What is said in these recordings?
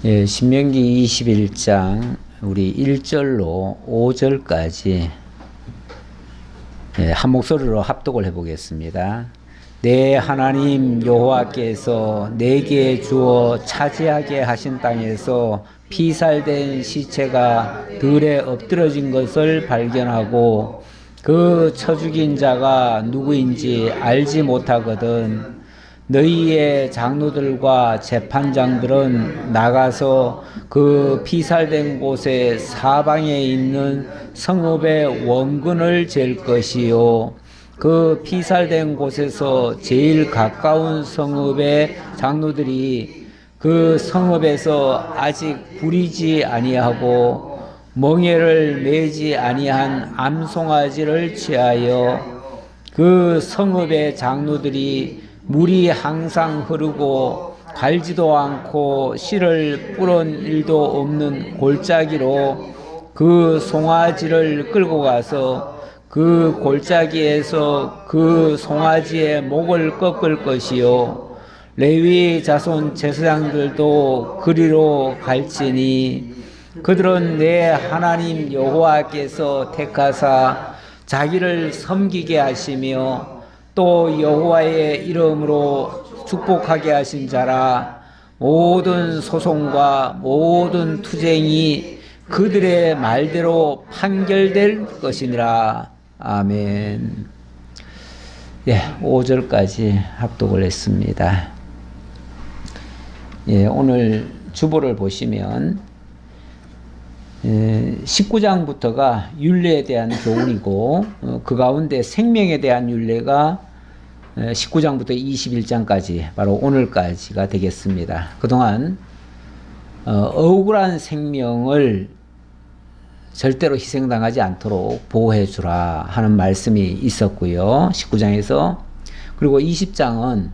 예, 신명기 21장 우리 1절로 5절까지 한 목소리로 합독을 해보겠습니다. 내 하나님 여호와께서 내게 주어 차지하게 하신 땅에서 피살된 시체가 들에 엎드러진 것을 발견하고 그 쳐 죽인 자가 누구인지 알지 못하거든 너희의 장로들과 재판장들은 나가서 그 피살된 곳의 사방에 있는 성읍의 원근을 잴 것이요 그 피살된 곳에서 제일 가까운 성읍의 장로들이 그 성읍에서 아직 부리지 아니하고 멍에를 매지 아니한 암송아지를 취하여 그 성읍의 장로들이 물이 항상 흐르고 갈지도 않고 씨를 뿌린 일도 없는 골짜기로 그 송아지를 끌고 가서 그 골짜기에서 그 송아지의 목을 꺾을 것이요 레위 자손 제사장들도 그리로 갈지니 그들은 내 하나님 여호와께서 택하사 자기를 섬기게 하시며 또 여호와의 이름으로 축복하게 하신 자라 모든 소송과 모든 투쟁이 그들의 말대로 판결될 것이니라. 아멘. 예, 5절까지 합독을 했습니다. 예, 오늘 주보를 보시면 19장부터가 율례에 대한 교훈이고 그 가운데 생명에 대한 율례가 19장부터 21장까지 바로 오늘까지가 되겠습니다. 그동안 억울한 생명을 절대로 희생당하지 않도록 보호해 주라 하는 말씀이 있었고요. 19장에서. 그리고 20장은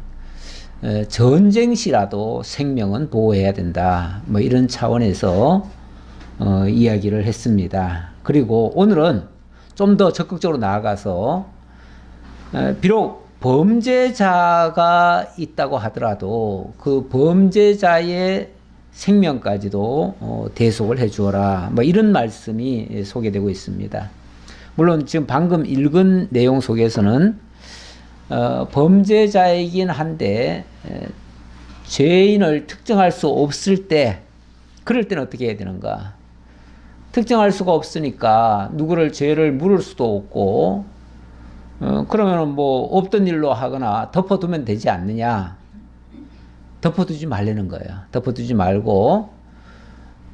전쟁 시라도 생명은 보호해야 된다. 뭐 이런 차원에서 이야기를 했습니다. 그리고 오늘은 좀 더 적극적으로 나아가서 비록 범죄자가 있다고 하더라도 그 범죄자의 생명까지도 대속을 해 주어라. 뭐 이런 말씀이 소개되고 있습니다. 물론 지금 방금 읽은 내용 속에서는 범죄자이긴 한데 죄인을 특정할 수 없을 때 그럴 때는 어떻게 해야 되는가? 특정할 수가 없으니까 누구를 죄를 물을 수도 없고 그러면 뭐 없던 일로 하거나 덮어두면 되지 않느냐? 덮어두지 말라는 거예요. 덮어두지 말고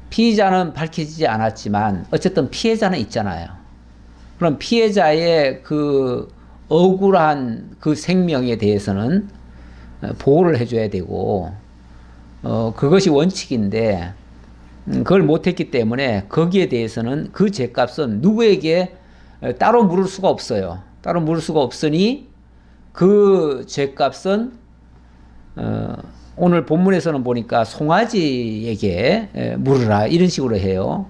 피의자는 밝혀지지 않았지만 어쨌든 피해자는 있잖아요. 그럼 피해자의 그 억울한 그 생명에 대해서는 보호를 해줘야 되고 그것이 원칙인데 그걸 못했기 때문에 거기에 대해서는 그 죄값은 누구에게 따로 물을 수가 없어요. 따로 물을 수가 없으니 그 죄값은 오늘 본문에서는 보니까 송아지에게 물으라 이런 식으로 해요.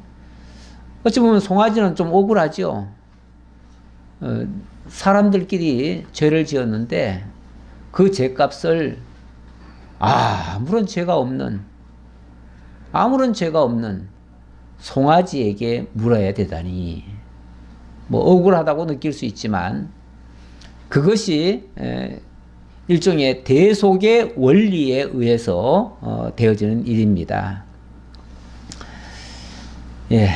어찌 보면 송아지는 좀 억울하죠. 사람들끼리 죄를 지었는데 그 죄값을 아무런 죄가 없는 송아지에게 물어야 되다니. 뭐 억울하다고 느낄 수 있지만 그것이 일종의 대속의 원리에 의해서 되어지는 일입니다. 예.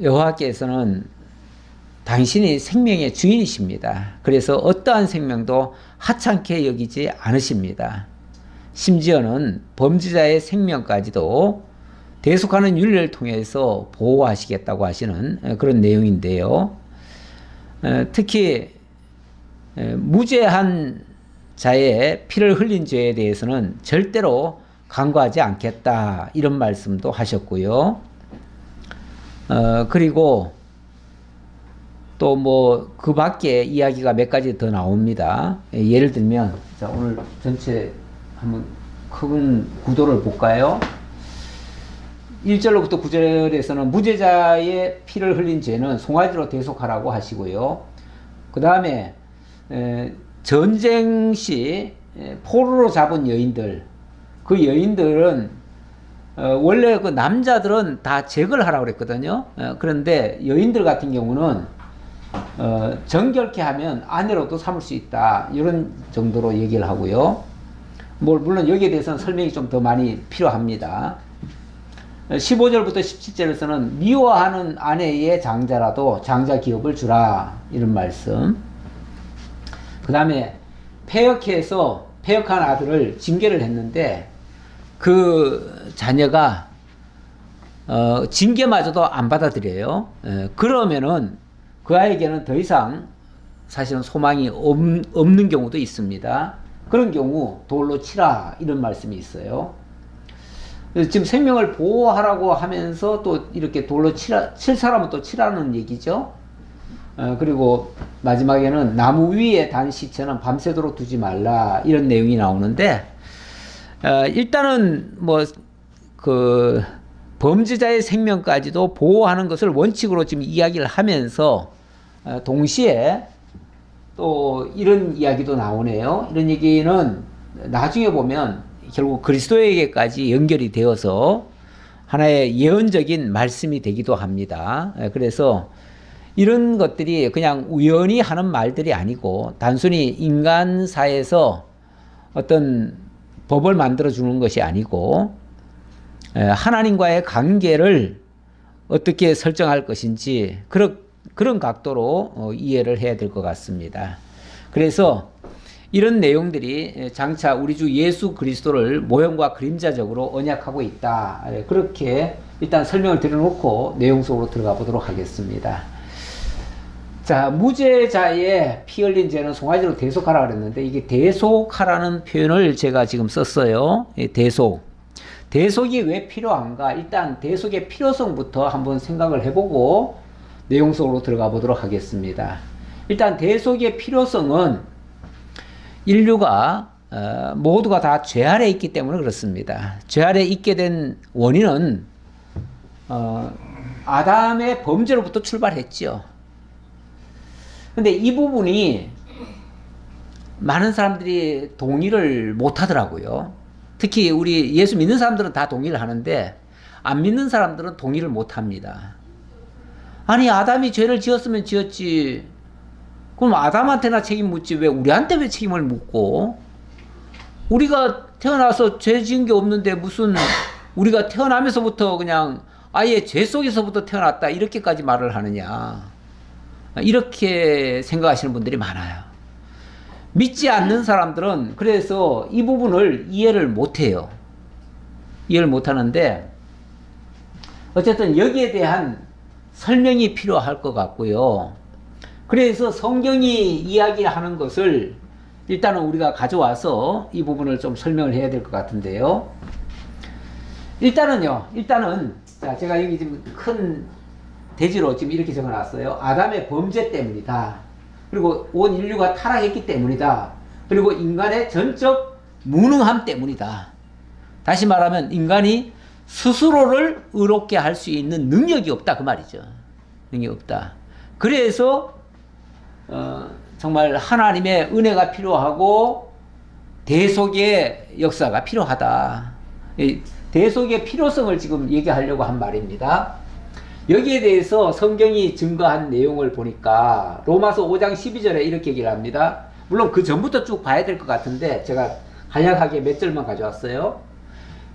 여호와께서는 당신이 생명의 주인이십니다. 그래서 어떠한 생명도 하찮게 여기지 않으십니다. 심지어는 범죄자의 생명까지도 대속하는 윤례를 통해서 보호하시겠다고 하시는 그런 내용인데요. 특히 무죄한 자의 피를 흘린 죄에 대해서는 절대로 간과하지 않겠다 이런 말씀도 하셨고요. 그리고 또 뭐 그 밖에 이야기가 몇 가지 더 나옵니다. 예를 들면 자 오늘 전체 한번 큰 구도를 볼까요? 1절로부터 9절에서는 무죄자의 피를 흘린 죄는 송아지로 대속하라고 하시고요. 그 다음에 전쟁 시 포로로 잡은 여인들 그 여인들은 원래 그 남자들은 다 제거를 하라고 그랬거든요. 그런데 여인들 같은 경우는 정결케 하면 아내로도 삼을 수 있다, 이런 정도로 얘기를 하고요. 물론 여기에 대해서는 설명이 좀 더 많이 필요합니다. 15절부터 17절에서는 미워하는 아내의 장자라도 장자 기업을 주라, 이런 말씀. 그 다음에 폐역한 아들을 징계를 했는데 그 자녀가 징계마저도 안 받아들여요. 그러면은 그 아이에게는 더 이상 사실은 소망이 없는 경우도 있습니다. 그런 경우 돌로 치라, 이런 말씀이 있어요. 지금 생명을 보호하라고 하면서 또 이렇게 돌로 칠 사람은 또 치라는 얘기죠. 그리고 마지막에는 나무 위에 단 시체는 밤새도록 두지 말라, 이런 내용이 나오는데, 일단은 그 범죄자의 생명까지도 보호하는 것을 원칙으로 지금 이야기를 하면서 동시에 또 이런 이야기도 나오네요. 이런 얘기는 나중에 보면 결국 그리스도에게까지 연결이 되어서 하나의 예언적인 말씀이 되기도 합니다. 그래서 이런 것들이 그냥 우연히 하는 말들이 아니고 단순히 인간사에서 어떤 법을 만들어 주는 것이 아니고 하나님과의 관계를 어떻게 설정할 것인지 그런 각도로 이해를 해야 될 것 같습니다. 그래서 이런 내용들이 장차 우리 주 예수 그리스도를 모형과 그림자적으로 언약하고 있다, 그렇게 일단 설명을 드려놓고 내용 속으로 들어가 보도록 하겠습니다. 자, 무죄자의 피 흘린 죄는 송아지로 대속하라 그랬는데, 이게 대속하라는 표현을 제가 지금 썼어요. 대속이 왜 필요한가? 일단 대속의 필요성부터 한번 생각을 해보고 내용 속으로 들어가 보도록 하겠습니다. 일단 대속의 필요성은 인류가 모두가 다 죄 아래 있기 때문에 그렇습니다. 죄 아래 있게 된 원인은 아담의 범죄로부터 출발했죠. 근데 이 부분이 많은 사람들이 동의를 못 하더라고요. 특히 우리 예수 믿는 사람들은 다 동의를 하는데 안 믿는 사람들은 동의를 못 합니다. 아니, 아담이 죄를 지었으면 지었지, 그럼 아담한테나 책임 묻지 왜 우리한테 왜 책임을 묻고, 우리가 태어나서 죄 지은 게 없는데 무슨 우리가 태어나면서부터 그냥 아예 죄 속에서부터 태어났다, 이렇게까지 말을 하느냐, 이렇게 생각하시는 분들이 많아요. 믿지 않는 사람들은 그래서 이 부분을 이해를 못해요. 이해를 못하는데 어쨌든 여기에 대한 설명이 필요할 것 같고요. 그래서 성경이 이야기하는 것을 일단은 우리가 가져와서 이 부분을 좀 설명을 해야 될 것 같은데요. 일단은 자, 제가 여기 지금 큰 대지로 지금 이렇게 적어놨어요. 아담의 범죄 때문이다. 그리고 온 인류가 타락했기 때문이다. 그리고 인간의 전적 무능함 때문이다. 다시 말하면 인간이 스스로를 의롭게 할 수 있는 능력이 없다, 그 말이죠. 능력이 없다. 그래서 정말 하나님의 은혜가 필요하고 대속의 역사가 필요하다. 대속의 필요성을 지금 얘기하려고 한 말입니다. 여기에 대해서 성경이 증거한 내용을 보니까 로마서 5장 12절에 이렇게 얘기를 합니다. 물론 그 전부터 쭉 봐야 될 것 같은데 제가 간략하게 몇 절만 가져왔어요.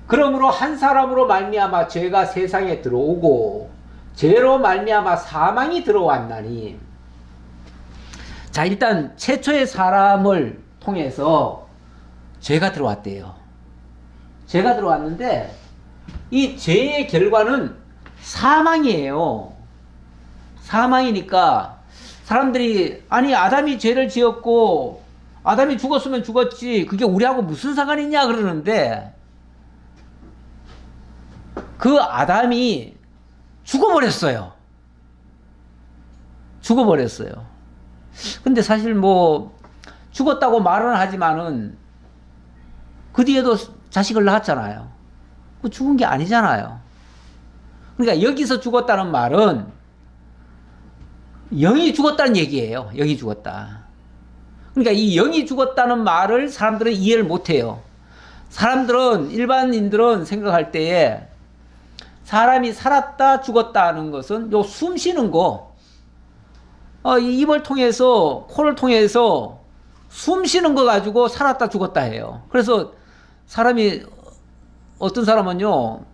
그러므로 한 사람으로 말미암아 죄가 세상에 들어오고 죄로 말미암아 사망이 들어왔나니. 자, 일단 최초의 사람을 통해서 죄가 들어왔대요. 죄가 들어왔는데 이 죄의 결과는 사망이에요. 사망이니까 사람들이 아니, 아담이 죄를 지었고 아담이 죽었으면 죽었지 그게 우리하고 무슨 상관이냐 그러는데, 그 아담이 죽어버렸어요. 근데 사실 죽었다고 말은 하지만은 그 뒤에도 자식을 낳았잖아요. 그 죽은 게 아니잖아요. 그러니까 여기서 죽었다는 말은 영이 죽었다는 얘기예요. 영이 죽었다. 그러니까 이 영이 죽었다는 말을 사람들은 이해를 못해요. 사람들은, 일반인들은 생각할 때에 사람이 살았다 죽었다 하는 것은 요 숨 쉬는 거, 이 입을 통해서, 코를 통해서 숨 쉬는 거 가지고 살았다 죽었다 해요. 그래서 사람이, 어떤 사람은요,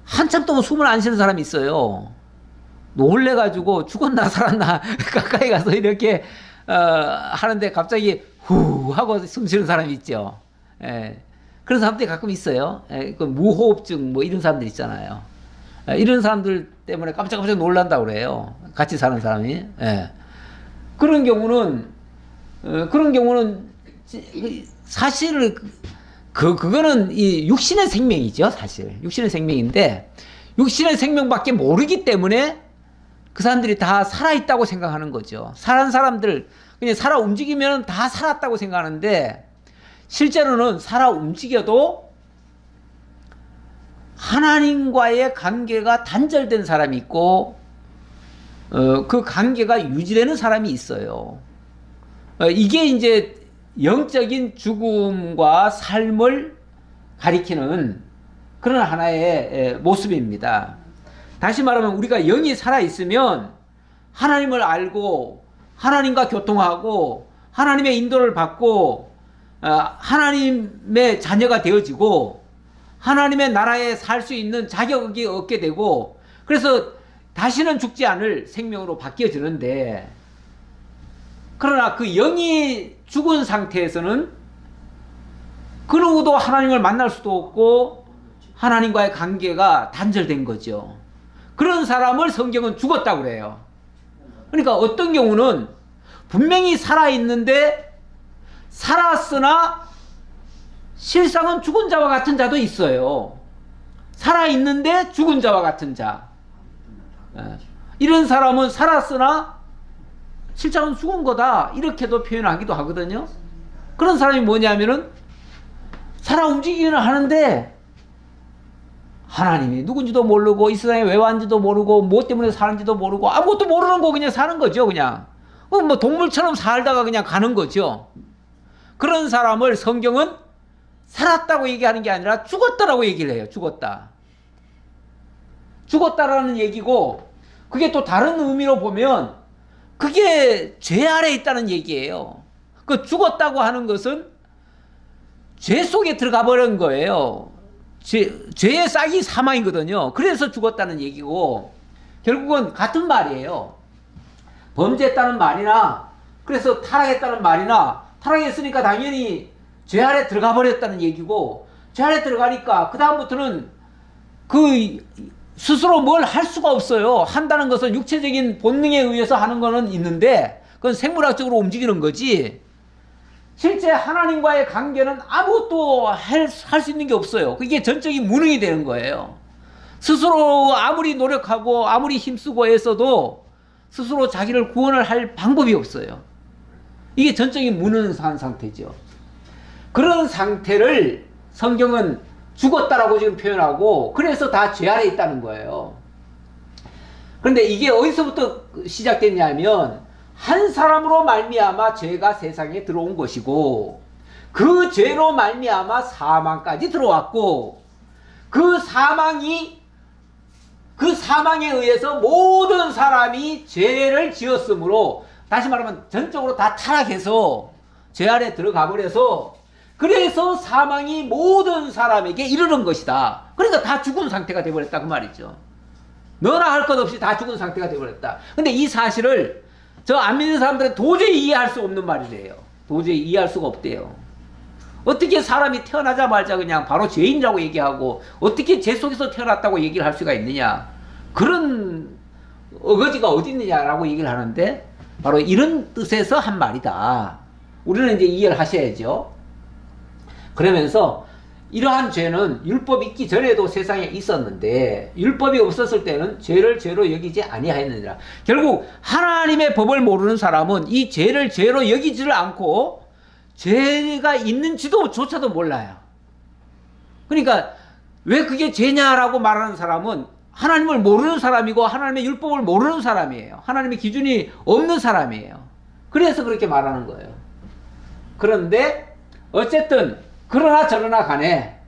한참 동안 숨을 안 쉬는 사람이 있어요. 놀래가지고 죽었나 살았나 가까이 가서 이렇게 하는데 갑자기 후 하고 숨 쉬는 사람이 있죠. 예. 그런 사람들이 가끔 있어요. 예. 그 무호흡증 뭐 이런 사람들 있잖아요. 예. 이런 사람들 때문에 깜짝깜짝 놀란다고 그래요. 같이 사는 사람이. 예. 그런 경우는 사실 그거는 이 육신의 생명이죠. 사실 육신의 생명인데 육신의 생명밖에 모르기 때문에 그 사람들이 다 살아있다고 생각하는 거죠. 사는 사람들, 그냥 살아 움직이면 다 살았다고 생각하는데, 실제로는 살아 움직여도 하나님과의 관계가 단절된 사람이 있고, 그 관계가 유지되는 사람이 있어요. 이게 이제 영적인 죽음과 삶을 가리키는 그런 하나의 모습입니다. 다시 말하면 우리가 영이 살아있으면 하나님을 알고 하나님과 교통하고 하나님의 인도를 받고 하나님의 자녀가 되어지고 하나님의 나라에 살 수 있는 자격이 얻게 되고, 그래서 다시는 죽지 않을 생명으로 바뀌어지는데, 그러나 그 영이 죽은 상태에서는 그 누구도 하나님을 만날 수도 없고 하나님과의 관계가 단절된 거죠. 그런 사람을 성경은 죽었다고 그래요. 그러니까 어떤 경우는 분명히 살아있는데 살았으나 실상은 죽은 자와 같은 자도 있어요. 살아있는데 죽은 자와 같은 자. 이런 사람은 살았으나 실상은 죽은 거다, 이렇게도 표현하기도 하거든요. 그런 사람이 뭐냐면은 살아 움직이기는 하는데 하나님이 누군지도 모르고 이 세상에 왜 왔는지도 모르고 무엇 때문에 사는지도 모르고 아무것도 모르는 거 그냥 사는 거죠. 그냥 뭐 동물처럼 살다가 그냥 가는 거죠. 그런 사람을 성경은 살았다고 얘기하는 게 아니라 죽었다라고 얘기를 해요. 죽었다라는 얘기고, 그게 또 다른 의미로 보면 그게 죄 아래에 있다는 얘기예요. 그 죽었다고 하는 것은 죄 속에 들어가 버린 거예요. 죄의 싹이 사망이거든요. 그래서 죽었다는 얘기고, 결국은 같은 말이에요. 범죄했다는 말이나, 그래서 타락했다는 말이나, 타락했으니까 당연히 죄 아래 들어가 버렸다는 얘기고, 죄 아래 들어가니까 그 다음부터는 그 스스로 뭘 할 수가 없어요. 한다는 것은 육체적인 본능에 의해서 하는 거는 있는데 그건 생물학적으로 움직이는 거지, 실제 하나님과의 관계는 아무것도 할 수 있는 게 없어요. 그게 전적인 무능이 되는 거예요. 스스로 아무리 노력하고 아무리 힘쓰고 애써도 스스로 자기를 구원을 할 방법이 없어요. 이게 전적인 무능한 상태죠. 그런 상태를 성경은 죽었다라고 지금 표현하고, 그래서 다 죄 아래 있다는 거예요. 그런데 이게 어디서부터 시작됐냐면 한 사람으로 말미암아 죄가 세상에 들어온 것이고, 그 죄로 말미암아 사망까지 들어왔고, 그 사망에 의해서 모든 사람이 죄를 지었으므로, 다시 말하면 전적으로 다 타락해서 죄 아래 들어가 버려서, 그래서 사망이 모든 사람에게 이르는 것이다. 그러니까 다 죽은 상태가 되어버렸다 그 말이죠. 너나 할 것 없이 다 죽은 상태가 되어버렸다. 근데 이 사실을 저 안 믿는 사람들은 도저히 이해할 수 없는 말이래요. 도저히 이해할 수가 없대요. 어떻게 사람이 태어나자마자 그냥 바로 죄인이라고 얘기하고 어떻게 죄 속에서 태어났다고 얘기를 할 수가 있느냐, 그런 어거지가 어디 있느냐라고 얘기를 하는데, 바로 이런 뜻에서 한 말이다. 우리는 이제 이해를 하셔야죠. 그러면서 이러한 죄는 율법이 있기 전에도 세상에 있었는데 율법이 없었을 때는 죄를 죄로 여기지 아니하였느니라. 결국 하나님의 법을 모르는 사람은 이 죄를 죄로 여기지를 않고 죄가 있는지도 조차도 몰라요. 그러니까 왜 그게 죄냐라고 말하는 사람은 하나님을 모르는 사람이고 하나님의 율법을 모르는 사람이에요. 하나님의 기준이 없는 사람이에요. 그래서 그렇게 말하는 거예요. 그런데 어쨌든 그러나 저러나 간에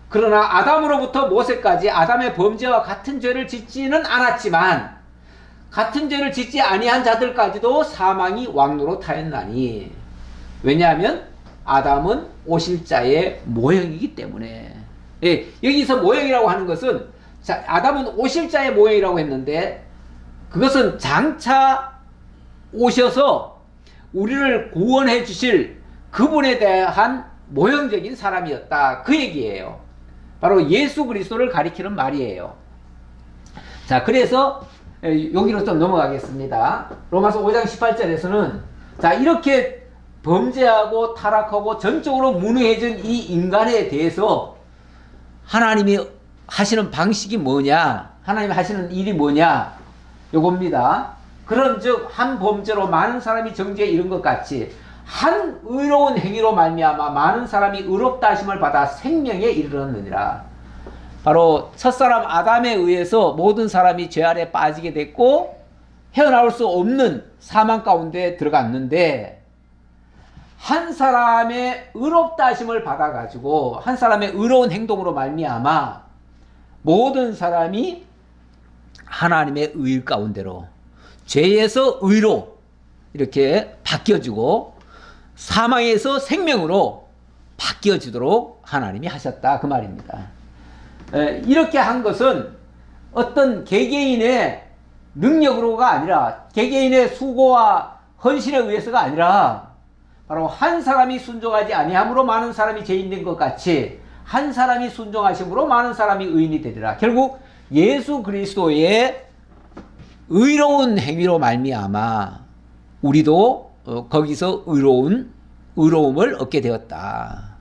그러나 아담으로부터 모세까지 아담의 범죄와 같은 죄를 짓지는 않았지만 같은 죄를 짓지 아니한 자들까지도 사망이 왕노릇하였나니 왜냐하면 아담은 오실자의 모형이기 때문에. 예, 여기서 모형이라고 하는 것은 아담은 오실자의 모형이라고 했는데 그것은 장차 오셔서 우리를 구원해 주실 그분에 대한 모형적인 사람이었다, 그 얘기예요. 바로 예수 그리스도를 가리키는 말이에요. 자, 그래서 여기로 좀 넘어가겠습니다. 로마서 5장 18절에서는 자, 이렇게 범죄하고 타락하고 전적으로 무능해진 이 인간에 대해서 하나님이 하시는 방식이 뭐냐, 하나님이 하시는 일이 뭐냐, 요겁니다. 그런즉 한 범죄로 많은 사람이 정죄에 이른 것 같이 한 의로운 행위로 말미암아 많은 사람이 의롭다 하심을 받아 생명에 이르렀느니라. 바로 첫사람 아담에 의해서 모든 사람이 죄 아래 빠지게 됐고 헤어나올 수 없는 사망 가운데 들어갔는데 한 사람의 의롭다 하심을 받아가지고 한 사람의 의로운 행동으로 말미암아 모든 사람이 하나님의 의 가운데로 죄에서 의로 이렇게 바뀌어지고 사망에서 생명으로 바뀌어지도록 하나님이 하셨다, 그 말입니다. 이렇게 한 것은 어떤 개개인의 능력으로가 아니라 개개인의 수고와 헌신에 의해서가 아니라 바로 한 사람이 순종하지 아니함으로 많은 사람이 죄인된 것 같이 한 사람이 순종하심으로 많은 사람이 의인이 되리라. 결국 예수 그리스도의 의로운 행위로 말미암아 우리도 거기서 의로움을 얻게 되었다.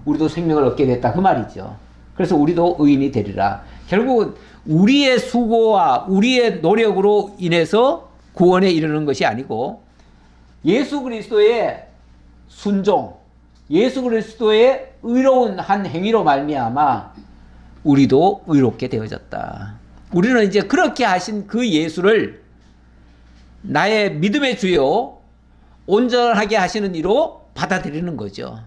우리도 생명을 얻게 됐다, 그 말이죠. 그래서 우리도 의인이 되리라. 결국은 우리의 수고와 우리의 노력으로 인해서 구원에 이르는 것이 아니고 예수 그리스도의 순종, 예수 그리스도의 의로운 한 행위로 말미암아 우리도 의롭게 되어졌다. 우리는 이제 그렇게 하신 그 예수를 나의 믿음의 주요 온전하게 하시는 이로 받아들이는 거죠.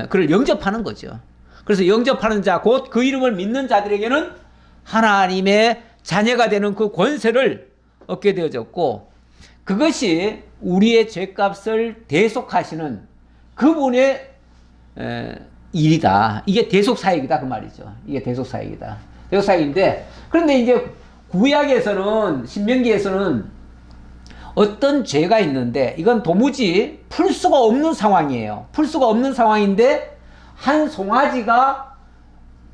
그를 영접하는 거죠. 그래서 영접하는 자, 곧 그 이름을 믿는 자들에게는 하나님의 자녀가 되는 그 권세를 얻게 되어졌고 그것이 우리의 죄값을 대속하시는 그분의 일이다. 이게 대속사역이다, 그 말이죠. 이게 대속사역이다. 대속사역인데 그런데 이제 구약에서는 신명기에서는 어떤 죄가 있는데 이건 도무지 풀 수가 없는 상황이에요. 풀 수가 없는 상황인데 한 송아지가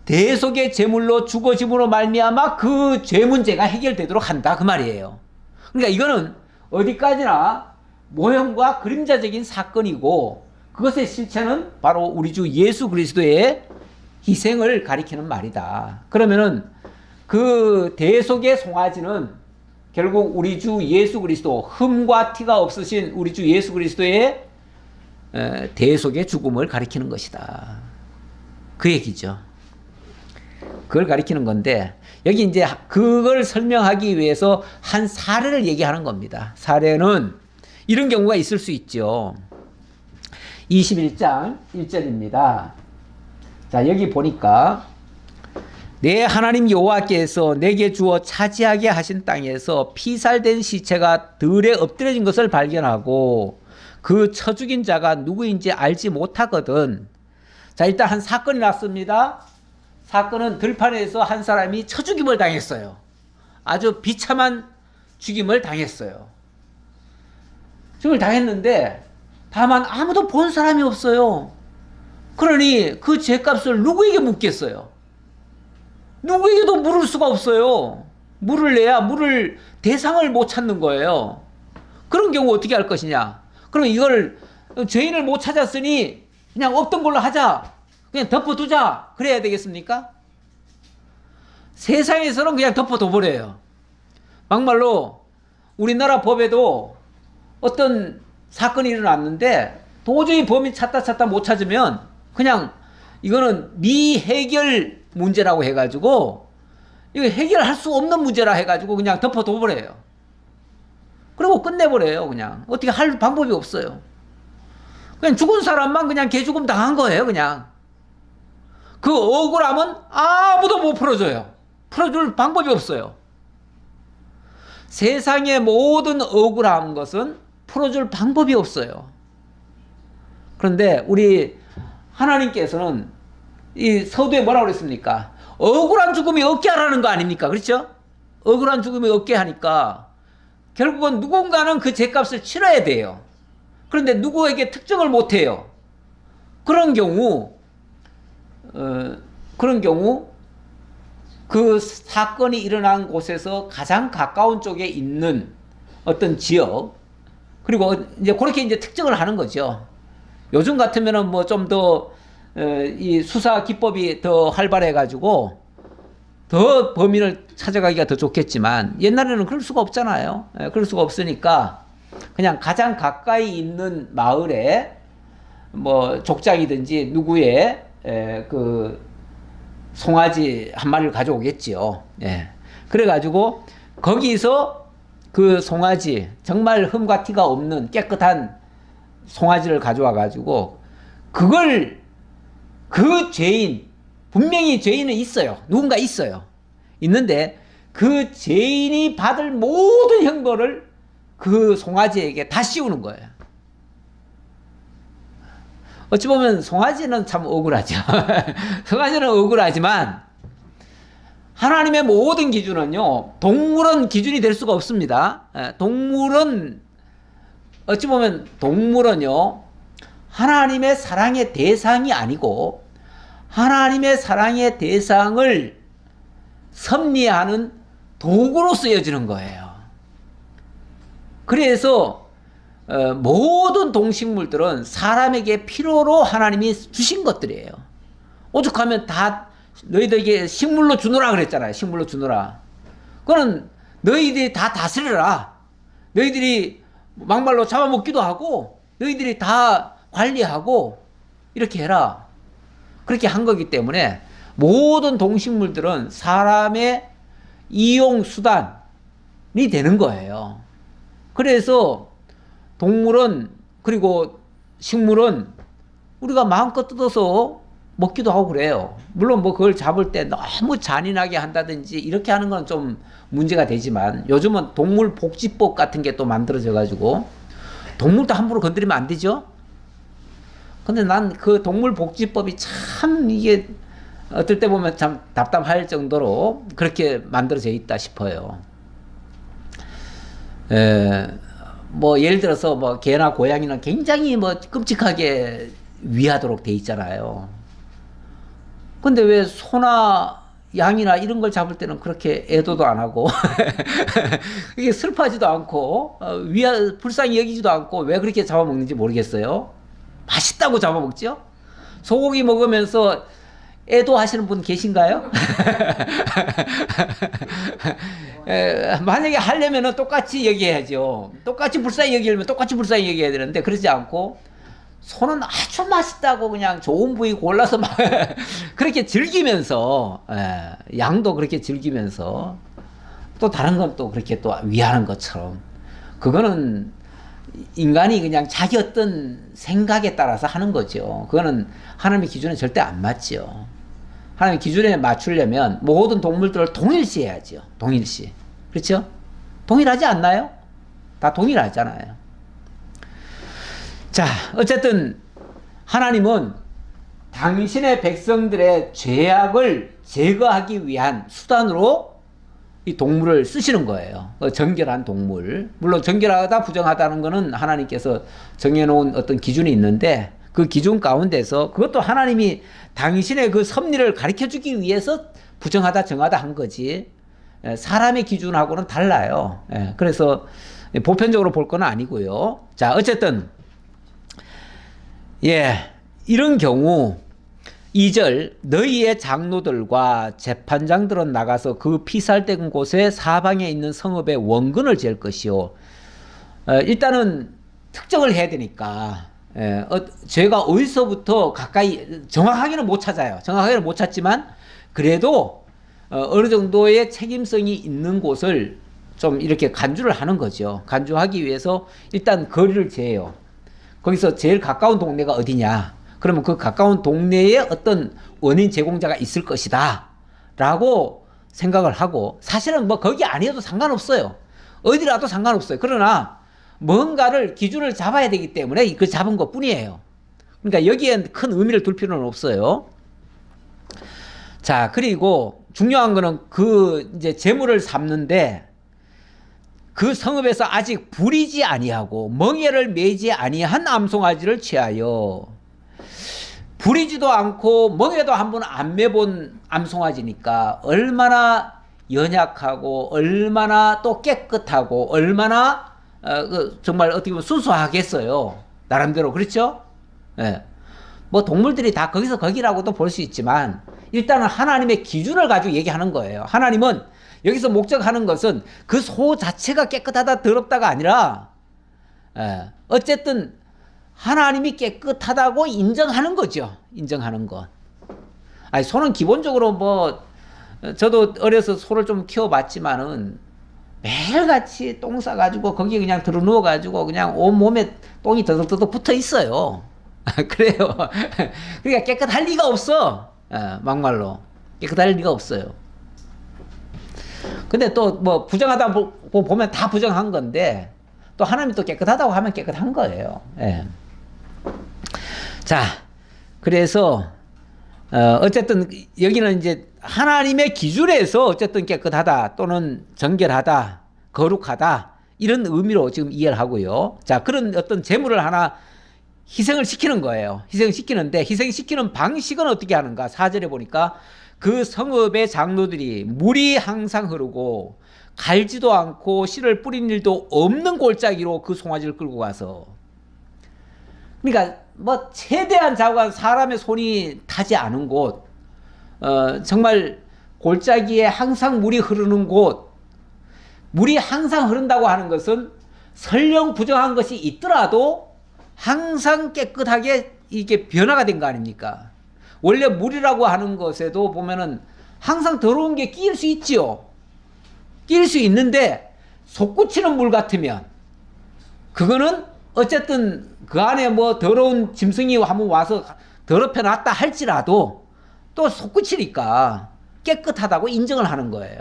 대속의 제물로 죽어짐으로 말미암아 그 죄 문제가 해결되도록 한다, 그 말이에요. 그러니까 이거는 어디까지나 모형과 그림자적인 사건이고 그것의 실체는 바로 우리 주 예수 그리스도의 희생을 가리키는 말이다. 그러면은 그 대속의 송아지는 결국 우리 주 예수 그리스도, 흠과 티가 없으신 우리 주 예수 그리스도의 대속의 죽음을 가리키는 것이다, 그 얘기죠. 그걸 가리키는 건데 여기 이제 그걸 설명하기 위해서 한 사례를 얘기하는 겁니다. 사례는 이런 경우가 있을 수 있죠. 21장 1절입니다. 자, 여기 보니까 내 하나님 여호와께서 내게 주어 차지하게 하신 땅에서 피살된 시체가 들에 엎드려진 것을 발견하고 그 쳐 죽인 자가 누구인지 알지 못하거든. 자, 일단 한 사건이 났습니다. 사건은 들판에서 한 사람이 쳐 죽임을 당했어요. 아주 비참한 죽임을 당했어요. 죽임을 당했는데 다만 아무도 본 사람이 없어요. 그러니 그 죄값을 누구에게 묻겠어요? 누구에게도 물을 수가 없어요. 물을 내야 물을 대상을 못 찾는 거예요. 그런 경우 어떻게 할 것이냐? 그럼 이걸 죄인을 못 찾았으니 그냥 없던 걸로 하자, 그냥 덮어두자, 그래야 되겠습니까? 세상에서는 그냥 덮어둬버려요. 막말로 우리나라 법에도 어떤 사건이 일어났는데 도저히 범인 찾다 못 찾으면 그냥 이거는 미해결 문제라고 해가지고 이거 해결할 수 없는 문제라 해가지고 그냥 덮어둬버려요. 그리고 끝내버려요. 그냥 어떻게 할 방법이 없어요. 그냥 죽은 사람만 그냥 개죽음 당한 거예요, 그냥. 그 억울함은 아무도 못 풀어줘요. 풀어줄 방법이 없어요. 세상의 모든 억울한 것은 풀어줄 방법이 없어요. 그런데 우리 하나님께서는 이 서두에 뭐라고 그랬습니까? 억울한 죽음이 없게 하라는 거 아닙니까? 그렇죠? 억울한 죽음이 없게 하니까 결국은 누군가는 그 죄값을 치러야 돼요. 그런데 누구에게 특정을 못 해요. 그런 경우 그 사건이 일어난 곳에서 가장 가까운 쪽에 있는 어떤 지역, 그리고 이제 그렇게 이제 특정을 하는 거죠. 요즘 같으면은 뭐 좀 더 이 수사 기법이 더 활발해가지고 더 범인을 찾아가기가 더 좋겠지만 옛날에는 그럴 수가 없잖아요. 그럴 수가 없으니까 그냥 가장 가까이 있는 마을에 뭐 족장이든지 누구의 그 송아지 한 마리를 가져오겠지요. 예. 그래가지고 거기서 그 송아지, 정말 흠과 티가 없는 깨끗한 송아지를 가져와가지고 그걸 그 죄인, 분명히 죄인은 있어요. 누군가 있어요. 있는데 그 죄인이 받을 모든 형벌을 그 송아지에게 다 씌우는 거예요. 어찌 보면 송아지는 참 억울하죠. 송아지는 억울하지만 하나님의 모든 기준은요, 동물은 기준이 될 수가 없습니다. 동물은 어찌 보면 동물은요, 하나님의 사랑의 대상이 아니고 하나님의 사랑의 대상을 섭리하는 도구로 쓰여지는 거예요. 그래서 모든 동식물들은 사람에게 필요로 하나님이 주신 것들이에요. 오죽하면 다 너희들에게 식물로 주노라 그랬잖아요. 식물로 주노라. 그거는 너희들이 다 다스려라. 너희들이 막말로 잡아먹기도 하고 너희들이 다 관리하고 이렇게 해라. 그렇게 한 거기 때문에 모든 동식물들은 사람의 이용 수단이 되는 거예요. 그래서 동물은, 그리고 식물은 우리가 마음껏 뜯어서 먹기도 하고 그래요. 물론 뭐 그걸 잡을 때 너무 잔인하게 한다든지 이렇게 하는 건 좀 문제가 되지만 요즘은 동물복지법 같은 게 또 만들어져 가지고 동물도 함부로 건드리면 안 되죠. 근데 난 그 동물복지법이 참 이게 어떨 때 보면 참 답답할 정도로 그렇게 만들어져 있다 싶어요. 뭐 예를 들어서 뭐 개나 고양이는 굉장히 뭐 끔찍하게 위하도록 돼 있잖아요. 근데 왜 소나 양이나 이런 걸 잡을 때는 그렇게 애도도 안 하고 이게 슬퍼하지도 않고 불쌍히 여기지도 않고 왜 그렇게 잡아먹는지 모르겠어요. 맛있다고 잡아먹죠? 소고기 먹으면서 애도하시는 분 계신가요? 만약에 하려면 똑같이 얘기해야죠. 똑같이 불쌍히 여기려면 똑같이 불쌍히 얘기해야 되는데 그러지 않고 소는 아주 맛있다고 그냥 좋은 부위 골라서 막 그렇게 즐기면서 양도 그렇게 즐기면서 또 다른 건 또 그렇게 또 위하는 것처럼 그거는 인간이 그냥 자기 어떤 생각에 따라서 하는 거죠. 그거는 하나님의 기준에 절대 안 맞죠. 하나님의 기준에 맞추려면 모든 동물들을 동일시해야죠. 동일시. 그렇죠? 동일하지 않나요? 다 동일하잖아요. 자, 어쨌든 하나님은 당신의 백성들의 죄악을 제거하기 위한 수단으로 이 동물을 쓰시는 거예요. 정결한 동물. 물론 정결하다 부정하다는 것은 하나님께서 정해놓은 어떤 기준이 있는데 그 기준 가운데서 그것도 하나님이 당신의 그 섭리를 가르쳐주기 위해서 부정하다 정하다 한 거지 사람의 기준하고는 달라요. 그래서 보편적으로 볼 건 아니고요. 자, 어쨌든 이런 경우 2절 너희의 장로들과 재판장들은 나가서 그 피살된 곳에 사방에 있는 성읍에 원근을 잴 것이요. 일단은 특정을 해야 되니까 죄가 어디서부터 가까이 정확하게는 못 찾아요. 정확하게는 못 찾지만 그래도 어느 정도의 책임성이 있는 곳을 좀 이렇게 간주를 하는 거죠. 간주하기 위해서 일단 거리를 재요. 거기서 제일 가까운 동네가 어디냐? 그러면 그 가까운 동네에 어떤 원인 제공자가 있을 것이다. 라고 생각을 하고, 사실은 뭐 거기 아니어도 상관없어요. 어디라도 상관없어요. 그러나 뭔가를 기준을 잡아야 되기 때문에 그 잡은 것 뿐이에요. 그러니까 여기에 큰 의미를 둘 필요는 없어요. 자, 그리고 중요한 거는 그 이제 재물을 삼는데 그 성읍에서 아직 부리지 아니하고 멍에를 매지 아니한 암송아지를 취하여, 부리지도 않고 멍에도 한 번 안 매본 암송아지니까 얼마나 연약하고 얼마나 또 깨끗하고 얼마나 정말 어떻게 보면 순수하겠어요. 나름대로. 그렇죠? 예. 뭐 동물들이 다 거기서 거기라고도 볼 수 있지만 일단은 하나님의 기준을 가지고 얘기하는 거예요. 하나님은 여기서 목적하는 것은 그 소 자체가 깨끗하다 더럽다가 아니라 어쨌든 하나님이 깨끗하다고 인정하는 거죠. 인정하는 것. 아니, 소는 기본적으로 뭐 저도 어려서 소를 좀 키워봤지만은 매일같이 똥 싸가지고 거기에 그냥 들어 누워가지고 그냥 온 몸에 똥이 더덕더덕 붙어 있어요. 그래요. 그러니까 깨끗할 리가 없어. 막말로 깨끗할 리가 없어요. 근데 또 뭐 부정하다고 보면 다 부정한 건데 또 하나님이 또 깨끗하다고 하면 깨끗한 거예요. 예. 자, 그래서 어쨌든 여기는 이제 하나님의 기준에서 어쨌든 깨끗하다 또는 정결하다, 거룩하다 이런 의미로 지금 이해를 하고요. 자, 그런 어떤 재물을 하나 희생을 시키는 거예요. 희생시키는데 희생시키는 방식은 어떻게 하는가? 4절에 보니까 그 성읍의 장로들이 물이 항상 흐르고 갈지도 않고 씨를 뿌린 일도 없는 골짜기로 그 송아지를 끌고 가서, 그러니까 뭐 최대한 작은 사람의 손이 타지 않은 곳, 정말 골짜기에 항상 물이 흐르는 곳, 물이 항상 흐른다고 하는 것은 설령 부정한 것이 있더라도 항상 깨끗하게 이게 변화가 된 거 아닙니까? 원래 물이라고 하는 것에도 보면은 항상 더러운 게 끼일 수 있지요. 끼일 수 있는데 솟구치는 물 같으면 그거는 어쨌든 그 안에 뭐 더러운 짐승이 한번 와서 더럽혀 놨다 할지라도 또 솟구치니까 깨끗하다고 인정을 하는 거예요.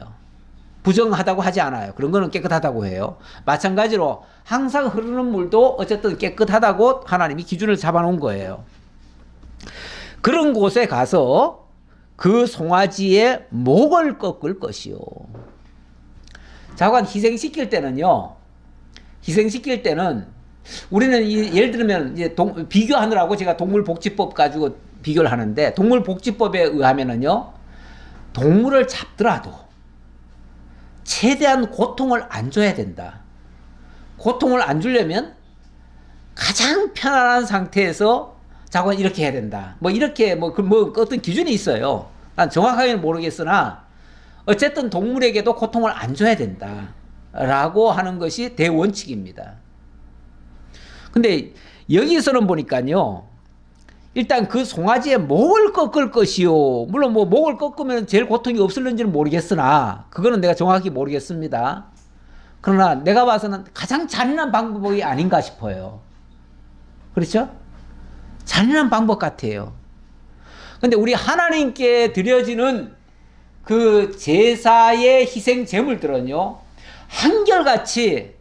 부정하다고 하지 않아요. 그런 거는 깨끗하다고 해요. 마찬가지로 항상 흐르는 물도 어쨌든 깨끗하다고 하나님이 기준을 잡아놓은 거예요. 그런 곳에 가서 그 송아지의 목을 꺾을 것이요. 자관 희생시킬 때는요. 희생시킬 때는 우리는 예를 들면 이제 비교하느라고 제가 동물복지법 가지고 비교를 하는데, 동물복지법에 의하면은요. 동물을 잡더라도 최대한 고통을 안 줘야 된다. 고통을 안 주려면 가장 편안한 상태에서 자관 이렇게 해야 된다. 뭐 이렇게 뭐 어떤 기준이 있어요. 난 정확하게는 모르겠으나 어쨌든 동물에게도 고통을 안 줘야 된다. 라고 하는 것이 대원칙입니다. 근데 여기서는 보니까요. 일단 그 송아지의 목을 꺾을 것이요. 물론 뭐 목을 꺾으면 제일 고통이 없을는지는 모르겠으나 그거는 내가 정확히 모르겠습니다. 그러나 내가 봐서는 가장 잔인한 방법이 아닌가 싶어요. 그렇죠? 잔인한 방법 같아요. 근데 우리 하나님께 드려지는 그 제사의 희생 제물들은요, 한결같이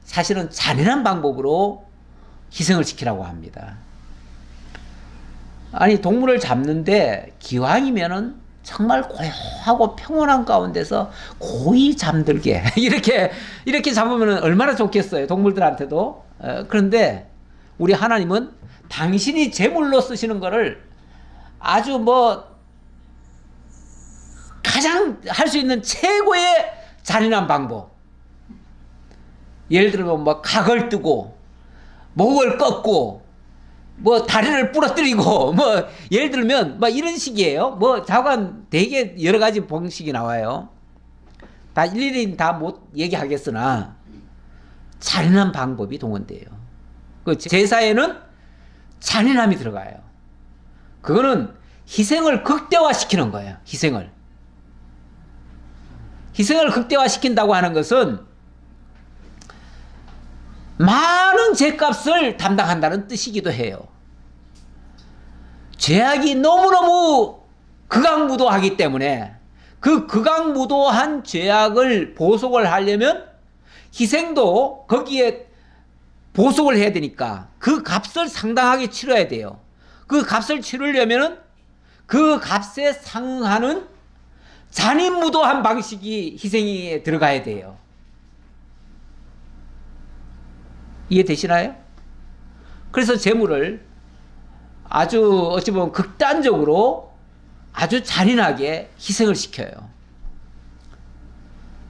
사실은 잔인한 방법으로 희생을 시키라고 합니다. 아니, 동물을 잡는데 기왕이면은 정말 고요하고 평온한 가운데서 고이 잠들게 이렇게 잡으면 얼마나 좋겠어요, 동물들한테도. 그런데 우리 하나님은 당신이 제물로 쓰시는 거를 아주 뭐 가장 할 수 있는 최고의 잔인한 방법, 예를 들면 뭐 각을 뜨고 목을 꺾고 뭐 다리를 부러뜨리고 뭐 예를 들면 막 이런 식이에요. 뭐 자관 되게 여러 가지 방식이 나와요. 다 일일이 다 못 얘기하겠으나 잔인한 방법이 동원돼요. 그 제사에는 잔인함이 들어가요. 그거는 희생을 극대화시키는 거예요. 희생을 극대화시킨다고 하는 것은 많은 죄값을 담당한다는 뜻이기도 해요. 죄악이 너무너무 극악무도하기 때문에 그 극악무도한 죄악을 보속을 하려면 희생도 거기에 보속을 해야 되니까 그 값을 상당하게 치러야 돼요. 그 값을 치르려면은 그 값에 상응하는 잔인무도한 방식이 희생에 들어가야 돼요. 이해되시나요? 그래서 재물을 아주 어찌 보면 극단적으로 아주 잔인하게 희생을 시켜요.